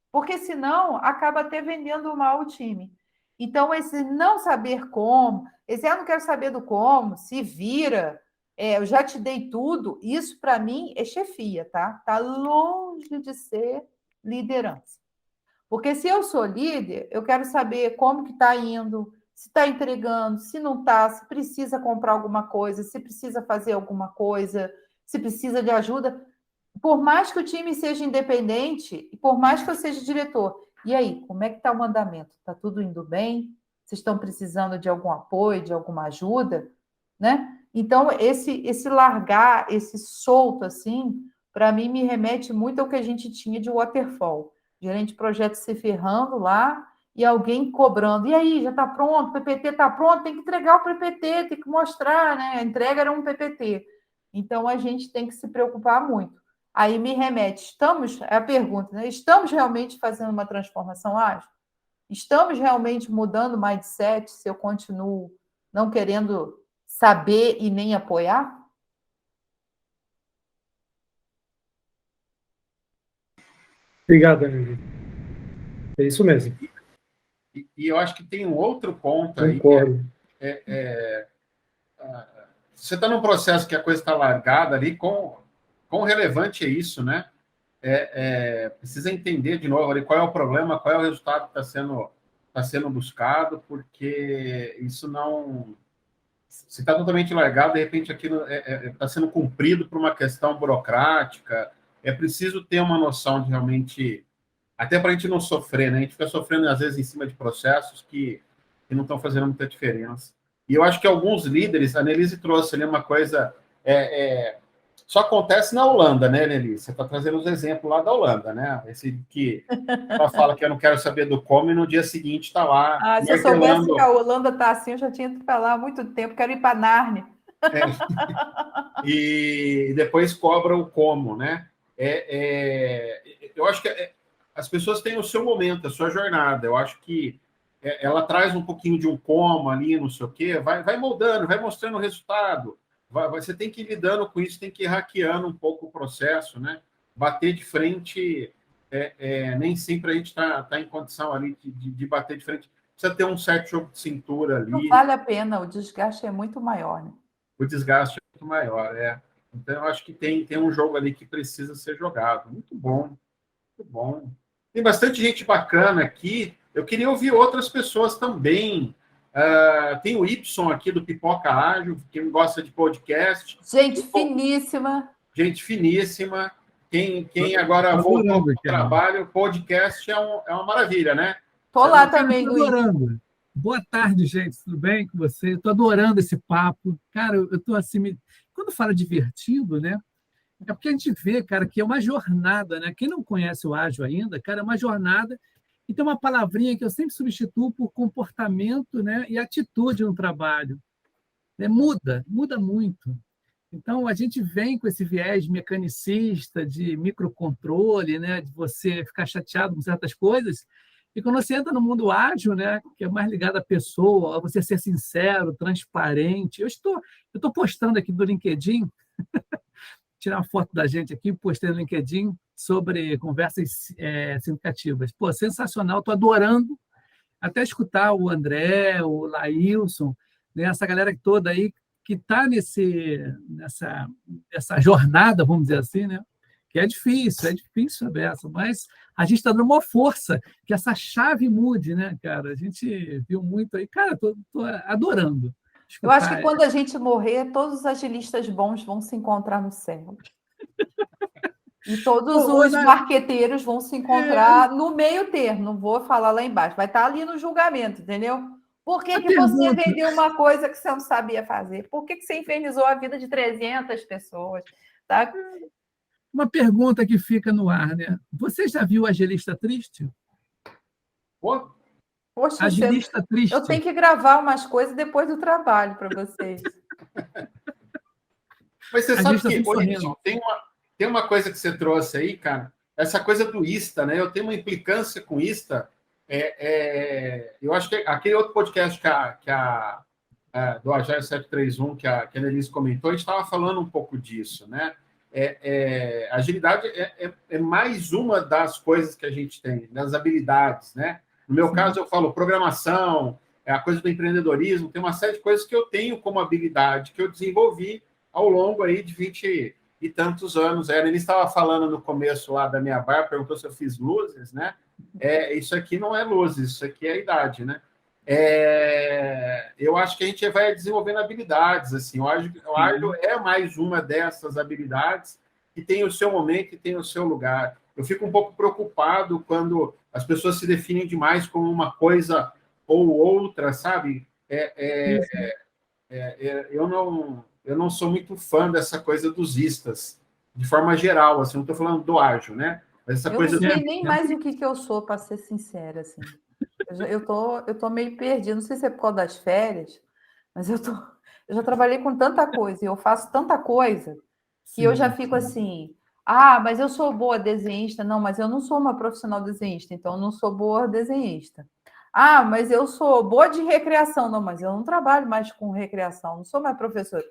[SPEAKER 2] Porque senão acaba até vendendo mal o time. Então, esse não saber como, esse eu não quero saber do como, se vira, eu já te dei tudo, isso para mim é chefia, tá? Está longe de ser liderança. Porque se eu sou líder, eu quero saber como que está indo, se está entregando, se não está, se precisa comprar alguma coisa, se precisa fazer alguma coisa, se precisa de ajuda. Por mais que o time seja independente, e por mais que eu seja diretor, e aí, como é que está o andamento? Está tudo indo bem? Vocês estão precisando de algum apoio, de alguma ajuda? Né? Então, esse largar, esse solto, assim, para mim, me remete muito ao que a gente tinha de waterfall. Gerente de projeto se ferrando lá e alguém cobrando. E aí, já está pronto? O PPT está pronto? Tem que entregar o PPT, tem que mostrar, né? A entrega era um PPT. Então, a gente tem que se preocupar muito. Aí me remete, é a pergunta, né? Estamos realmente fazendo uma transformação ágil? Estamos realmente mudando o mindset se eu continuo não querendo saber e nem apoiar?
[SPEAKER 3] Obrigado, Annelise. É isso mesmo.
[SPEAKER 1] E eu acho que tem um outro ponto aí.
[SPEAKER 3] Concordo.
[SPEAKER 1] Você está num processo que a coisa está largada ali, quão relevante é isso, né? Precisa entender de novo ali qual é o problema, qual é o resultado que está sendo buscado, porque isso não... Se está totalmente largado, de repente aquilo está sendo cumprido por uma questão burocrática. É preciso ter uma noção de realmente... Até para a gente não sofrer, né? A gente fica sofrendo, às vezes, em cima de processos que não estão fazendo muita diferença. E eu acho que alguns líderes, a Annelise trouxe ali uma coisa... só acontece na Holanda, né, Annelise? Você está trazendo os exemplos lá da Holanda, né? Esse que ela fala que eu não quero saber do como e no dia seguinte está lá.
[SPEAKER 2] Se eu soubesse que a Holanda está assim, eu já tinha ido para lá há muito tempo, quero ir para Nárnia.
[SPEAKER 1] E depois cobra o como, né? Eu acho que as pessoas têm o seu momento, a sua jornada. Eu acho que ela traz um pouquinho de um como ali, não sei o quê, vai moldando, vai mostrando o resultado. Você tem que ir lidando com isso, tem que ir hackeando um pouco o processo, né? Bater de frente, nem sempre a gente está em condição ali de bater de frente. Precisa ter um certo jogo de cintura ali.
[SPEAKER 2] Não vale a pena, o desgaste é muito maior, né?
[SPEAKER 1] O desgaste é muito maior, Então, eu acho que tem um jogo ali que precisa ser jogado. Muito bom, muito bom. Tem bastante gente bacana aqui. Eu queria ouvir outras pessoas também. Tem o Y aqui do Pipoca Ágil, quem gosta de podcast.
[SPEAKER 2] Gente finíssima.
[SPEAKER 1] Gente finíssima. Quem agora voltou para o trabalho, podcast é uma maravilha, né?
[SPEAKER 2] Estou lá também,
[SPEAKER 7] Luiz. Adorando. Boa tarde, gente. Tudo bem com você? Estou adorando esse papo. Cara, eu estou assim... Quando fala divertido, né? É porque a gente vê, cara, que é uma jornada, né? Quem não conhece o ágil ainda, cara, é uma jornada. E tem uma palavrinha que eu sempre substituo por comportamento, né? E atitude no trabalho. Muda muito. Então, a gente vem com esse viés mecanicista, de microcontrole, né? De você ficar chateado com certas coisas. E quando você entra no mundo ágil, né, que é mais ligado à pessoa, a você ser sincero, transparente. Eu estou postando aqui do LinkedIn, tirar uma foto da gente aqui, postei no LinkedIn sobre conversas significativas. Pô, sensacional, estou adorando até escutar o André, o Laílson, né, essa galera toda aí que está nessa jornada, vamos dizer assim, né? Que é difícil a beça, mas a gente está dando uma força que essa chave mude, né, cara? A gente viu muito aí. Cara, tô adorando.
[SPEAKER 2] Eu acho que quando a gente morrer, todos os agilistas bons vão se encontrar no céu. E todos os marqueteiros vão se encontrar no meio termo. Não vou falar lá embaixo. Vai estar ali no julgamento, entendeu? Por que você vendeu uma coisa que você não sabia fazer? Por que você infernizou a vida de 300 pessoas? Tá?
[SPEAKER 7] Uma pergunta que fica no ar, né? Você já viu Agilista Triste?
[SPEAKER 2] Poxa,
[SPEAKER 7] Agilista Triste.
[SPEAKER 2] Eu tenho que gravar umas coisas depois do trabalho para vocês.
[SPEAKER 1] Mas você sabe que tem uma coisa que você trouxe aí, cara, essa coisa do ISTA, né? Eu tenho uma implicância com ISTA. Eu acho que aquele outro podcast do Agile 731 que a Annelise comentou, a gente estava falando um pouco disso, né? Agilidade é mais uma das coisas que a gente tem, das habilidades, né? No meu caso, eu falo programação, a coisa do empreendedorismo, tem uma série de coisas que eu tenho como habilidade, que eu desenvolvi ao longo aí de 20 e tantos anos. A Annelise estava falando no começo lá da minha barra, perguntou se eu fiz luzes, né? Isso aqui não é luzes, isso aqui é a idade, né? Eu acho que a gente vai desenvolvendo habilidades, assim, o ágil é mais uma dessas habilidades que tem o seu momento e tem o seu lugar. Eu fico um pouco preocupado quando as pessoas se definem demais como uma coisa ou outra, sabe? Eu não sou muito fã dessa coisa dos istas, de forma geral, assim, não estou falando do ágil, né? Mas essa coisa
[SPEAKER 2] não sei nem mais o que eu sou, para ser sincera, assim. Eu tô meio perdida, não sei se é por causa das férias, mas eu já trabalhei com tanta coisa, e eu faço tanta coisa, que eu já fico assim, mas eu sou boa desenhista. Não, mas eu não sou uma profissional desenhista, então eu não sou boa desenhista. Mas eu sou boa de recreação. Não, mas eu não trabalho mais com recreação, não sou mais professora.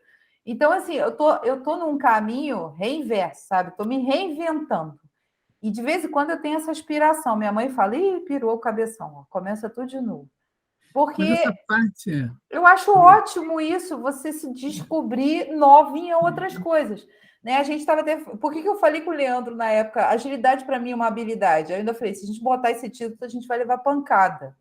[SPEAKER 2] Então, assim, eu tô num caminho reinverso, sabe? Estou me reinventando. E de vez em quando eu tenho essa aspiração. Minha mãe fala, pirou o cabeção, ó, começa tudo de novo. Porque
[SPEAKER 7] essa parte...
[SPEAKER 2] eu acho ótimo isso, você se descobrir novo em outras coisas. Né? A gente estava até... Por que eu falei com o Leandro na época? Agilidade para mim é uma habilidade. Eu ainda falei, se a gente botar esse título, a gente vai levar pancada.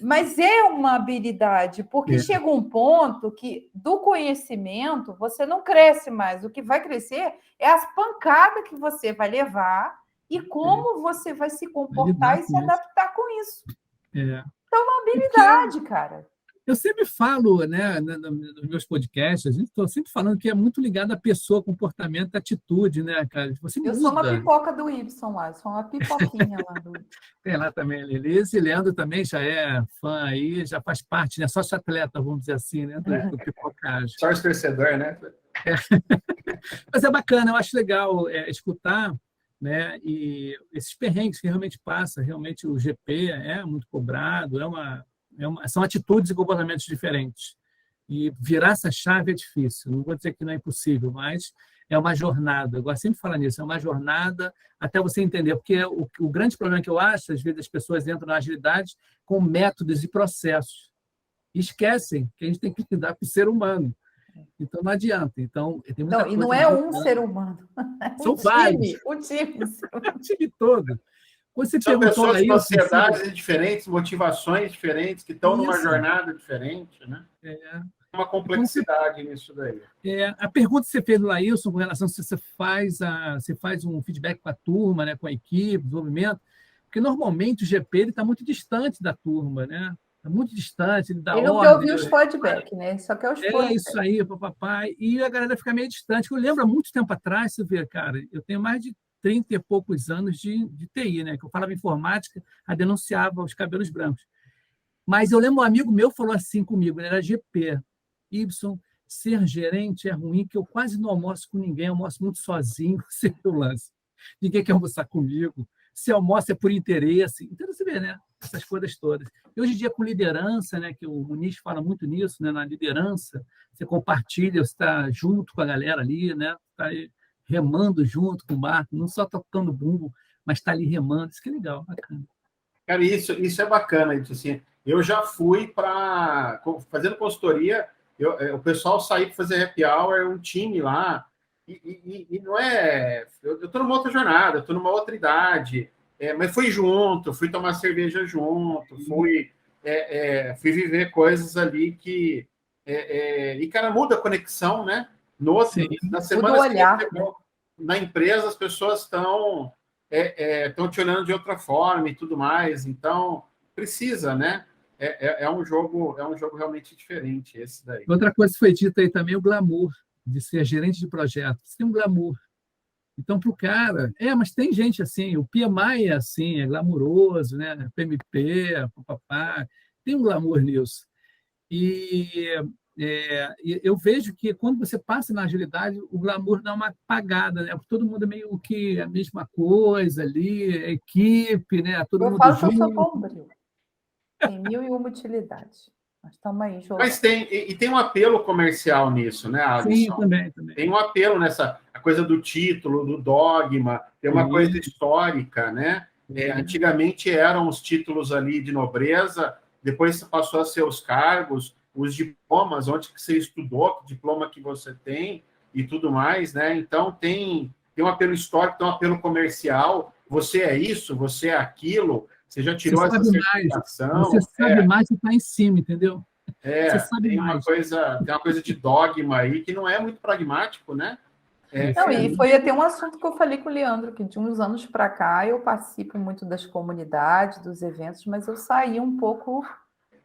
[SPEAKER 2] Mas é uma habilidade, porque chega um ponto que do conhecimento você não cresce mais. O que vai crescer é as pancadas que você vai levar e como você vai se comportar e se adaptar com isso. Então, é uma habilidade, cara.
[SPEAKER 7] Eu sempre falo, né, nos meus podcasts, estou sempre falando que é muito ligado à pessoa, comportamento, atitude, né, cara? Você muda.
[SPEAKER 2] Eu sou uma pipoca do Y lá, sou uma pipoquinha lá do Y.
[SPEAKER 7] Tem lá também a Lelise, Leandro também já é fã aí, já faz parte, né? Sócio atleta, vamos dizer assim, né? Do pipocagem.
[SPEAKER 1] Sócio torcedor, né?
[SPEAKER 7] Mas é bacana, eu acho legal escutar, né? E esses perrengues que realmente passa, realmente o GP é muito cobrado, são atitudes e comportamentos diferentes. E virar essa chave é difícil. Não vou dizer que não é impossível, mas é uma jornada. Eu gosto sempre de falar nisso, é uma jornada até você entender. Porque o grande problema que eu acho, às vezes as pessoas entram na agilidade com métodos e processos. E esquecem que a gente tem que lidar com o ser humano. Então, não adianta. Então, tem muita
[SPEAKER 2] Não, e não é um ser humano. É
[SPEAKER 7] São vários.
[SPEAKER 2] Um time.
[SPEAKER 7] O time todo. Quando você
[SPEAKER 1] São
[SPEAKER 7] perguntou
[SPEAKER 1] pessoas
[SPEAKER 7] aí,
[SPEAKER 1] com ansiedades diferentes, motivações diferentes, que estão numa
[SPEAKER 7] Isso.
[SPEAKER 1] jornada diferente, né? Uma complexidade nisso daí.
[SPEAKER 7] A pergunta que você fez, Laílson, com relação se você faz um feedback com a turma, né, com a equipe, desenvolvimento, porque normalmente o GP está muito distante da turma, né? Está muito distante, ele dá
[SPEAKER 2] Ele não
[SPEAKER 7] ordem.
[SPEAKER 2] quer ouvir os feedback, né? Ele só quer os feedback.
[SPEAKER 7] Isso aí, papai. E a galera fica meio distante. Eu lembro há muito tempo atrás, você vê, cara, eu tenho mais de 30 e poucos anos de TI, né? Que eu falava informática, a denunciava os cabelos brancos. Mas eu lembro um amigo meu falou assim comigo, ele era GP. Ibson, ser gerente é ruim, que eu quase não almoço com ninguém, eu almoço muito sozinho, sem o lance. Ninguém quer almoçar comigo. Se almoça é por interesse. Então, você vê, né? Essas coisas todas. E hoje em dia, com liderança, né? Que o Muniz fala muito nisso, né? Na liderança, você compartilha, você está junto com a galera ali, né? Está remando junto com o barco, não só tocando bumbo, mas está ali remando. Isso que é legal, bacana.
[SPEAKER 1] Cara, isso é bacana. Isso, assim, eu já fui para... Fazendo consultoria, o pessoal sair para fazer happy hour, um time lá, e não é... Eu estou numa outra jornada, eu estou numa outra idade, mas fui junto, fui tomar cerveja junto, fui viver coisas ali que... e, cara, muda a conexão, né? Na semana
[SPEAKER 2] seguinte,
[SPEAKER 1] na empresa, as pessoas estão te olhando de outra forma e tudo mais, então precisa, né? É um jogo realmente diferente esse daí.
[SPEAKER 7] Outra coisa que foi dita aí também é o glamour de ser gerente de projeto. Você tem um glamour. Então, para o cara... mas tem gente assim, o PMI é assim, é glamuroso, né? PMP, papapá, tem um glamour nisso. E eu vejo que quando você passa na agilidade, o glamour dá uma apagada, né? Porque todo mundo é meio que a mesma coisa ali, equipe, né? Todo mundo
[SPEAKER 2] falo
[SPEAKER 7] junto.
[SPEAKER 2] que eu sou bombril. Tem 1001 utilidades. Nós estamos aí jogando.
[SPEAKER 1] Mas tem um apelo comercial nisso, né, Alisson?
[SPEAKER 7] Sim, também.
[SPEAKER 1] Tem um apelo nessa a coisa do título, do dogma, tem uma coisa histórica, né? Antigamente eram os títulos ali de nobreza, depois passou a ser os cargos, os diplomas, onde que você estudou, que diploma que você tem e tudo mais, né? Então tem um apelo histórico, tem um apelo comercial, você é isso, você é aquilo, você já tirou essa certificação.
[SPEAKER 7] Você sabe mais e está em cima, entendeu? Você sabe
[SPEAKER 1] tem
[SPEAKER 7] mais.
[SPEAKER 1] Tem uma coisa de dogma aí que não é muito pragmático, né?
[SPEAKER 2] E foi até um assunto que eu falei com o Leandro, que de uns anos para cá eu participo muito das comunidades, dos eventos, mas eu saí um pouco,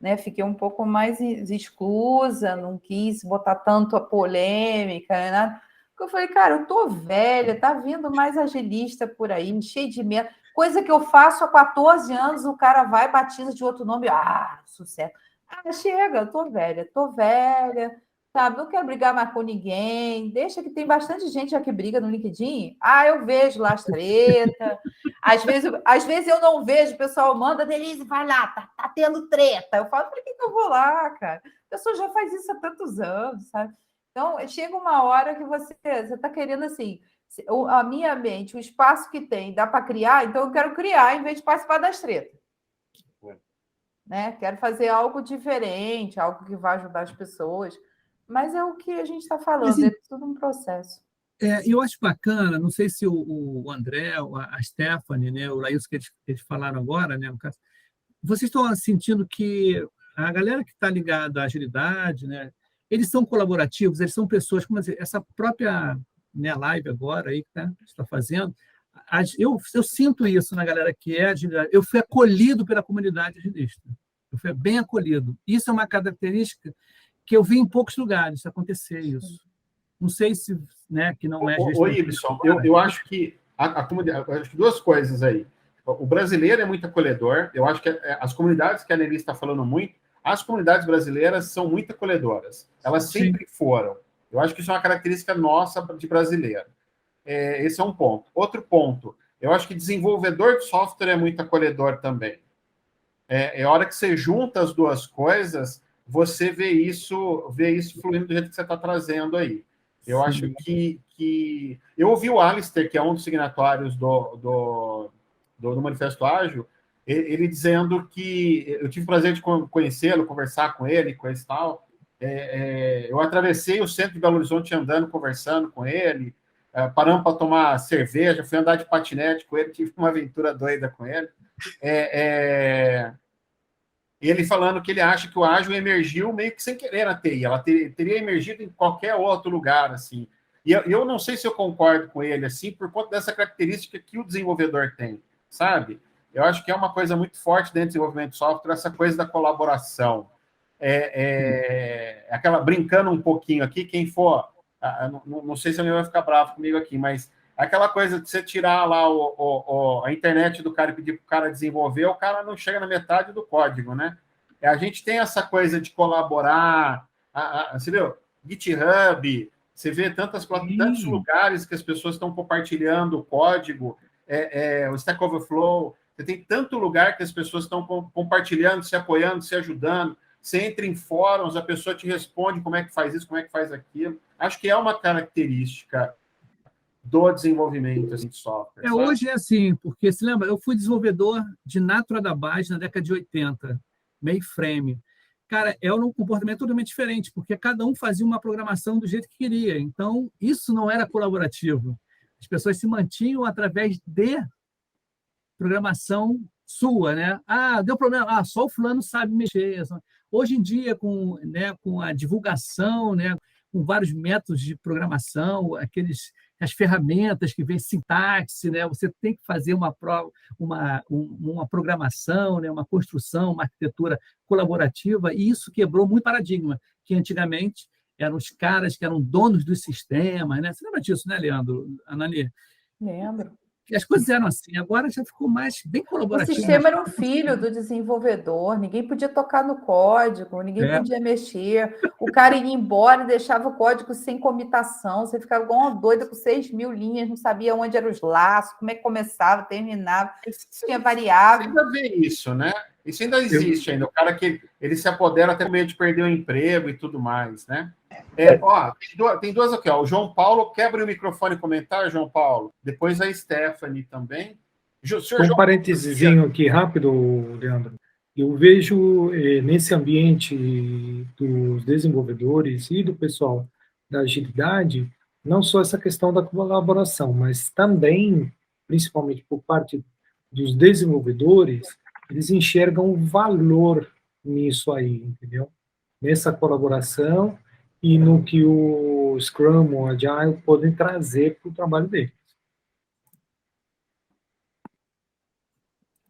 [SPEAKER 2] né? Fiquei um pouco mais exclusa, não quis botar tanto a polêmica, né? Porque eu falei, cara, eu tô velha, tá vindo mais agilista por aí, cheio de medo. Coisa que eu faço há 14 anos, o cara vai, batiza de outro nome, sucesso. Chega, eu tô velha, sabe? Não quero brigar mais com ninguém. Deixa que tem bastante gente já que briga no LinkedIn. Eu vejo lá as tretas. Às vezes eu não vejo, o pessoal manda, Denise, vai lá, tá tendo treta. Eu falo, por que eu vou lá, cara? A pessoa já faz isso há tantos anos, sabe? Então, chega uma hora que você está querendo, assim, a minha mente, o espaço que tem, dá para criar, então eu quero criar em vez de participar das tretas. Né? Quero fazer algo diferente, algo que vai ajudar as pessoas. Mas é o que a gente está falando, é tudo um processo.
[SPEAKER 7] Eu acho bacana, não sei se o André, a Stephanie, né, o Laís que eles falaram agora, né, no caso, vocês estão sentindo que a galera que está ligada à agilidade, né, eles são colaborativos, eles são pessoas, como dizer, essa própria, né, live agora aí que está fazendo, eu sinto isso na galera que é agilidade. Eu fui acolhido pela comunidade agilista. Eu fui bem acolhido. Isso é uma característica que eu vi em poucos lugares acontecer isso. Não sei se, né, que não é...
[SPEAKER 1] Oi, Ibson, eu acho que a comunidade... Eu acho que duas coisas aí. O brasileiro é muito acolhedor. Eu acho que as comunidades que a Nelly está falando muito, as comunidades brasileiras são muito acolhedoras. Elas sempre foram. Eu acho que isso é uma característica nossa de brasileiro. Esse é um ponto. Outro ponto, eu acho que desenvolvedor de software é muito acolhedor também. A hora que você junta as duas coisas, você vê isso fluindo do jeito que você está trazendo aí. Eu
[SPEAKER 7] Sim.
[SPEAKER 1] acho que... Eu ouvi o Alistair, que é um dos signatários do Manifesto Ágil, ele dizendo que... Eu tive o prazer de conhecê-lo, conversar com ele, coisa e tal. Eu atravessei o centro de Belo Horizonte andando, conversando com ele, paramos para tomar cerveja, fui andar de patinete com ele, tive uma aventura doida com ele. Ele falando que ele acha que o ágil emergiu meio que sem querer na TI, ela teria emergido em qualquer outro lugar, assim. E eu não sei se eu concordo com ele, assim, por conta dessa característica que o desenvolvedor tem, sabe? Eu acho que é uma coisa muito forte dentro do desenvolvimento de software, essa coisa da colaboração. Aquela, brincando um pouquinho aqui, quem for, não sei se alguém vai ficar bravo comigo aqui, mas aquela coisa de você tirar lá a internet do cara e pedir para o cara desenvolver, o cara não chega na metade do código, né? A gente tem essa coisa de colaborar, você viu? GitHub, você vê tantos lugares que as pessoas estão compartilhando o código, o Stack Overflow, você tem tanto lugar que as pessoas estão compartilhando, se apoiando, se ajudando, você entra em fóruns, a pessoa te responde como é que faz isso, como é que faz aquilo. Acho que é uma característica do desenvolvimento assim, de software. Sabe?
[SPEAKER 7] Hoje é assim, porque se lembra, eu fui desenvolvedor de Natura Database na década de 80, mainframe. Cara, é um comportamento totalmente diferente, porque cada um fazia uma programação do jeito que queria. Então, isso não era colaborativo. As pessoas se mantinham através de programação sua, né? Deu problema. Só o fulano sabe mexer. Hoje em dia, com a divulgação, né, com vários métodos de programação, as ferramentas que vêm sintaxe, né? Você tem que fazer uma programação, né? Uma construção, uma arquitetura colaborativa, e isso quebrou muito paradigma, que antigamente eram os caras que eram donos dos sistemas, né? Você lembra disso, né, Leandro? Anani?
[SPEAKER 2] Lembro.
[SPEAKER 7] As coisas eram assim, agora já ficou bem
[SPEAKER 2] O
[SPEAKER 7] colaborativo.
[SPEAKER 2] sistema era um filho do desenvolvedor, ninguém podia tocar no código, ninguém podia mexer. O cara ia embora e deixava o código sem comitação. Você ficava igual uma doida com 6.000 linhas, não sabia onde eram os laços, como é que começava, terminava, tinha variável.
[SPEAKER 1] Você ainda vê isso, né? Isso ainda existe ainda. O cara que ele se apodera até medo de perder o emprego e tudo mais, né? Tem duas aqui, ó. O João Paulo, quebra o microfone e comentar, João Paulo. Depois a Stephanie também.
[SPEAKER 3] Um parênteses aqui rápido, Leandro. Eu vejo nesse ambiente dos desenvolvedores e do pessoal da agilidade, não só essa questão da colaboração, mas também, principalmente por parte dos desenvolvedores, eles enxergam valor nisso aí, entendeu? Nessa colaboração e no que o Scrum ou Agile podem trazer para o trabalho deles.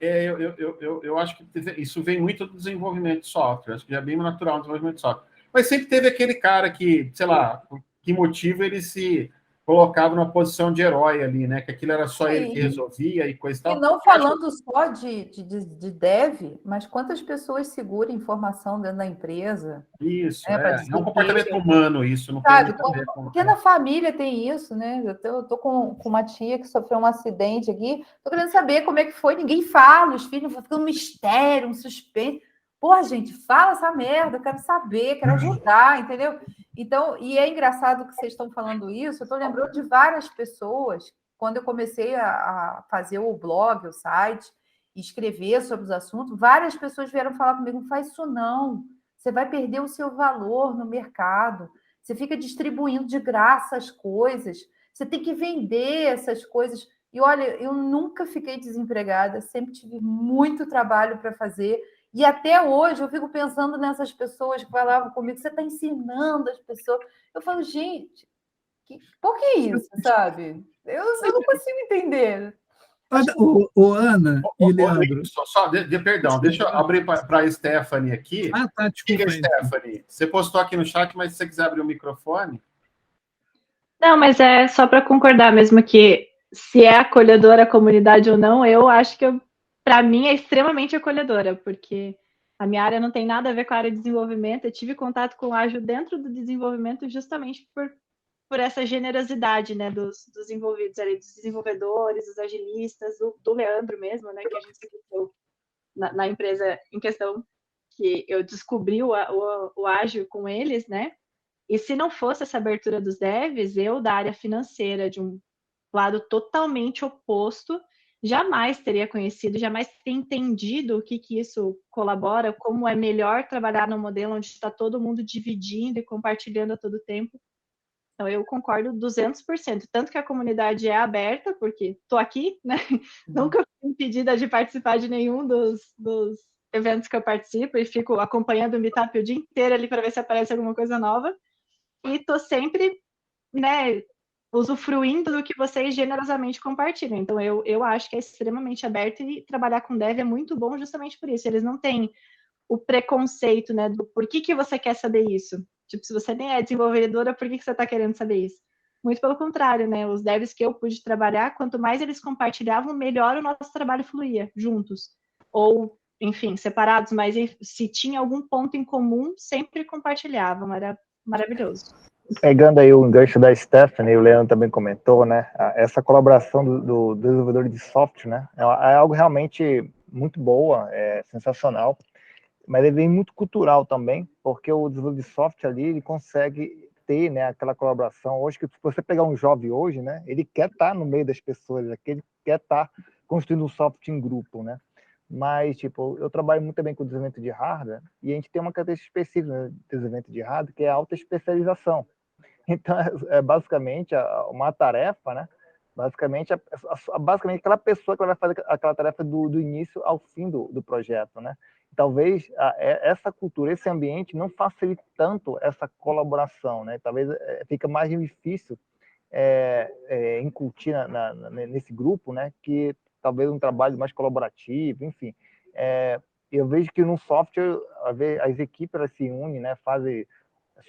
[SPEAKER 1] Eu acho que isso vem muito do desenvolvimento de software, acho que já é bem natural no desenvolvimento de software. Mas sempre teve aquele cara que, sei lá, por que motivo ele se colocava numa posição de herói ali, né? Que aquilo era só ele que resolvia e coisa e tal.
[SPEAKER 2] E não falando só de dev, mas quantas pessoas seguram informação dentro da empresa?
[SPEAKER 1] Isso, é um comportamento humano isso, não
[SPEAKER 2] sabe,
[SPEAKER 1] tem muito a ver com...
[SPEAKER 2] Porque na família tem isso, né? Eu tô com uma tia que sofreu um acidente aqui, tô querendo saber como é que foi, ninguém fala, os filhos ficam um mistério, um suspense. Pô, gente, fala essa merda, eu quero saber, quero ajudar, entendeu? Então, e é engraçado que vocês estão falando isso, eu tô lembrando de várias pessoas, quando eu comecei a fazer o blog, o site, e escrever sobre os assuntos, várias pessoas vieram falar comigo, não faz isso não, você vai perder o seu valor no mercado, você fica distribuindo de graça as coisas, você tem que vender essas coisas. E olha, eu nunca fiquei desempregada, sempre tive muito trabalho para fazer, e até hoje eu fico pensando nessas pessoas que falavam comigo, você está ensinando as pessoas. Eu falo, gente, por que isso, sabe? Eu não consigo entender.
[SPEAKER 7] Ana e Leandro.
[SPEAKER 1] Perdão, deixa eu abrir para a Stephanie aqui.
[SPEAKER 7] Tá, desculpa.
[SPEAKER 1] Stephanie, você postou aqui no chat, mas se você quiser abrir o microfone.
[SPEAKER 6] Não, mas é só para concordar mesmo que se é acolhedora a comunidade ou não, eu acho que para mim é extremamente acolhedora, porque a minha área não tem nada a ver com a área de desenvolvimento. Eu tive contato com o ágil dentro do desenvolvimento justamente por essa generosidade, né, dos envolvidos ali, dos desenvolvedores, dos agilistas, do Leandro mesmo, né, que a gente se conheceu na empresa em questão. que eu descobri o ágil com eles, né? E se não fosse essa abertura dos devs, eu, da área financeira, de um lado totalmente oposto, jamais teria conhecido, jamais teria entendido o que isso colabora, como é melhor trabalhar num modelo onde está todo mundo dividindo e compartilhando a todo tempo. Então, eu concordo 200%. Tanto que a comunidade é aberta, porque estou aqui, né? Nunca fui impedida de participar de nenhum dos eventos que eu participo e fico acompanhando o Meetup o dia inteiro ali para ver se aparece alguma coisa nova. E estou sempre, né, usufruindo do que vocês generosamente compartilham. Então, eu acho que é extremamente aberto e trabalhar com dev é muito bom justamente por isso. Eles não têm o preconceito, né, do por que você quer saber isso. Tipo, se você nem é desenvolvedora, por que você está querendo saber isso? Muito pelo contrário, né? Os devs que eu pude trabalhar, quanto mais eles compartilhavam, melhor o nosso trabalho fluía, juntos. Ou, enfim, separados, mas se tinha algum ponto em comum, sempre compartilhavam. Era maravilhoso.
[SPEAKER 5] Pegando aí o gancho da Stephanie, o Leandro também comentou, né? Essa colaboração do desenvolvedor de software, né? É algo realmente muito boa, é sensacional. Mas ele vem muito cultural também, porque o desenvolvedor de software ali, ele consegue ter, né, aquela colaboração. Hoje, que se você pegar um jovem hoje, né, ele quer estar no meio das pessoas, ele quer estar construindo um software em grupo, né? Mas, tipo, eu trabalho muito bem com o desenvolvimento de hardware, e a gente tem uma característica específica no desenvolvimento de hardware, que é a alta especialização. Então, é basicamente uma tarefa, né? Basicamente aquela pessoa que vai fazer aquela tarefa do início ao fim do projeto, né? Talvez essa cultura, esse ambiente não facilite tanto essa colaboração, né? Talvez fica mais difícil incutir nesse grupo, né? Que talvez um trabalho mais colaborativo, enfim. Eu vejo que no software as equipes elas se unem, né? Fazem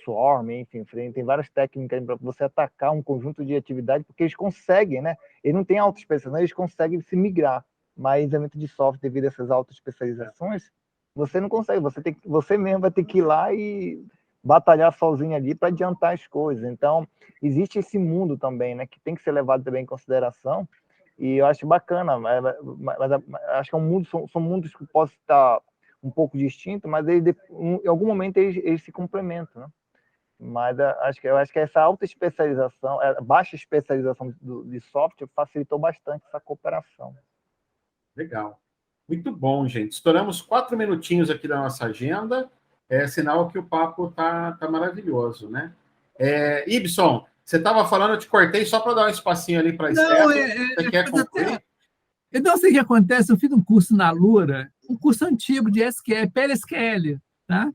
[SPEAKER 5] swarm, enfim, tem várias técnicas para você atacar um conjunto de atividades, porque eles conseguem, né? Eles não têm auto-especialização, eles conseguem se migrar. Mas desenvolvimento de software, devido a essas auto-especializações, você não consegue, você mesmo vai ter que ir lá e batalhar sozinho ali para adiantar as coisas. Então, existe esse mundo também, né, que tem que ser levado também em consideração, e eu acho bacana, mas acho que são mundos que possam estar um pouco distintos, mas em algum momento eles se complementam, né? Mas eu acho que essa alta especialização, baixa especialização de software facilitou bastante essa cooperação.
[SPEAKER 1] Legal. Muito bom, gente. Estouramos 4 minutinhos aqui da nossa agenda. É sinal que o papo tá maravilhoso, né? Ibson, você estava falando, eu te cortei só para dar um espacinho ali para a Esther. Você quer concluir?
[SPEAKER 7] Então, sei o que acontece, eu fiz um curso na Lura, um curso antigo de SQL, PLSQL, tá?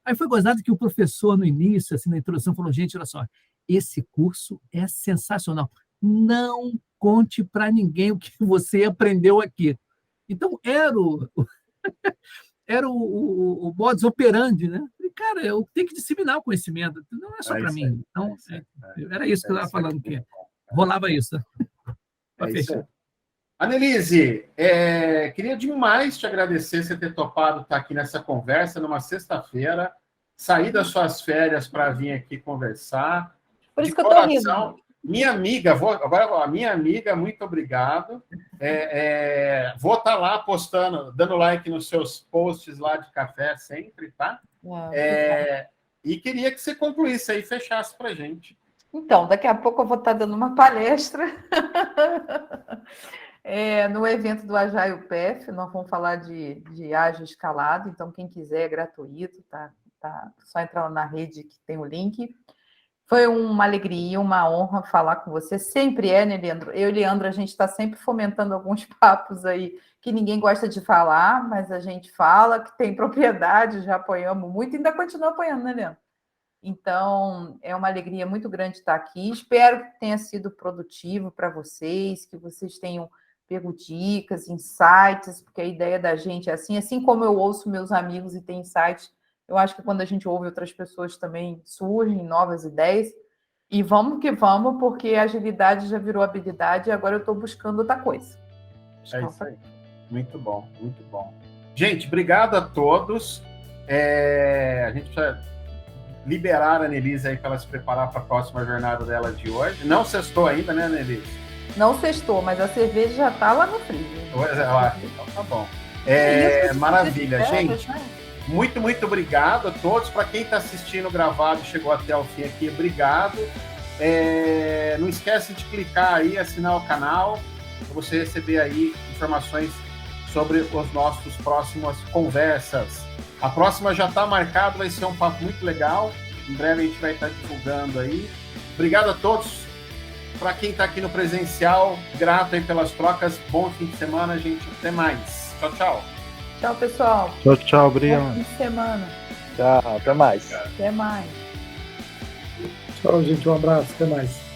[SPEAKER 7] Aí foi gozado que o professor, no início, assim, na introdução, falou, gente, olha só, esse curso é sensacional. Não conte para ninguém o que você aprendeu aqui. Então, era o modus operandi, né? E, cara, eu tenho que disseminar o conhecimento, não é só para mim. Então, era isso que eu estava falando, que rolava isso.
[SPEAKER 1] Para fechar. Annelise, queria demais te agradecer você ter topado estar aqui nessa conversa, numa sexta-feira, sair das suas férias para vir aqui conversar.
[SPEAKER 2] Por isso que eu estou rindo.
[SPEAKER 1] Minha amiga, a minha amiga, muito obrigado. Vou estar lá postando, dando like nos seus posts lá de café sempre, tá? E queria que você concluísse aí, fechasse para a gente.
[SPEAKER 2] Então, daqui a pouco eu vou estar dando uma palestra no evento do Agile PF. Nós vamos falar de ágil escalado, então quem quiser é gratuito, tá só entrar lá na rede que tem o link. Foi uma alegria, uma honra falar com você. Sempre é, né, Leandro? Eu e Leandro, a gente está sempre fomentando alguns papos aí que ninguém gosta de falar, mas a gente fala, que tem propriedade, já apoiamos muito, ainda continua apoiando, né, Leandro? Então, é uma alegria muito grande estar aqui. Espero que tenha sido produtivo para vocês, que vocês tenham pego dicas, insights, porque a ideia da gente é assim como eu ouço meus amigos e tenho insights, eu acho que quando a gente ouve outras pessoas também surgem novas ideias. E vamos que vamos, porque a agilidade já virou habilidade e agora eu estou buscando outra coisa.
[SPEAKER 1] É isso aí. Muito bom, muito bom. Gente, obrigado a todos. A gente precisa liberar a Annelise aí para ela se preparar para a próxima jornada dela de hoje. Não sextou ainda, né, Annelise?
[SPEAKER 2] Não sextou, mas a cerveja já está lá no freezer.
[SPEAKER 1] Então tá bom. Maravilha, gente. Muito, muito obrigado a todos. Para quem está assistindo gravado e chegou até o fim aqui, obrigado. Não esquece de clicar aí, assinar o canal, para você receber aí informações sobre os nossos próximas conversas. A próxima já está marcada, vai ser um papo muito legal. Em breve a gente vai estar divulgando aí. Obrigado a todos. Para quem está aqui no presencial, grato aí pelas trocas. Bom fim de semana, gente. Até mais. Tchau, tchau.
[SPEAKER 2] Tchau, pessoal.
[SPEAKER 4] Tchau, tchau, Brian.
[SPEAKER 2] Bom fim de semana.
[SPEAKER 5] Tchau, até mais.
[SPEAKER 2] Até mais.
[SPEAKER 3] Tchau, gente. Um abraço. Até mais.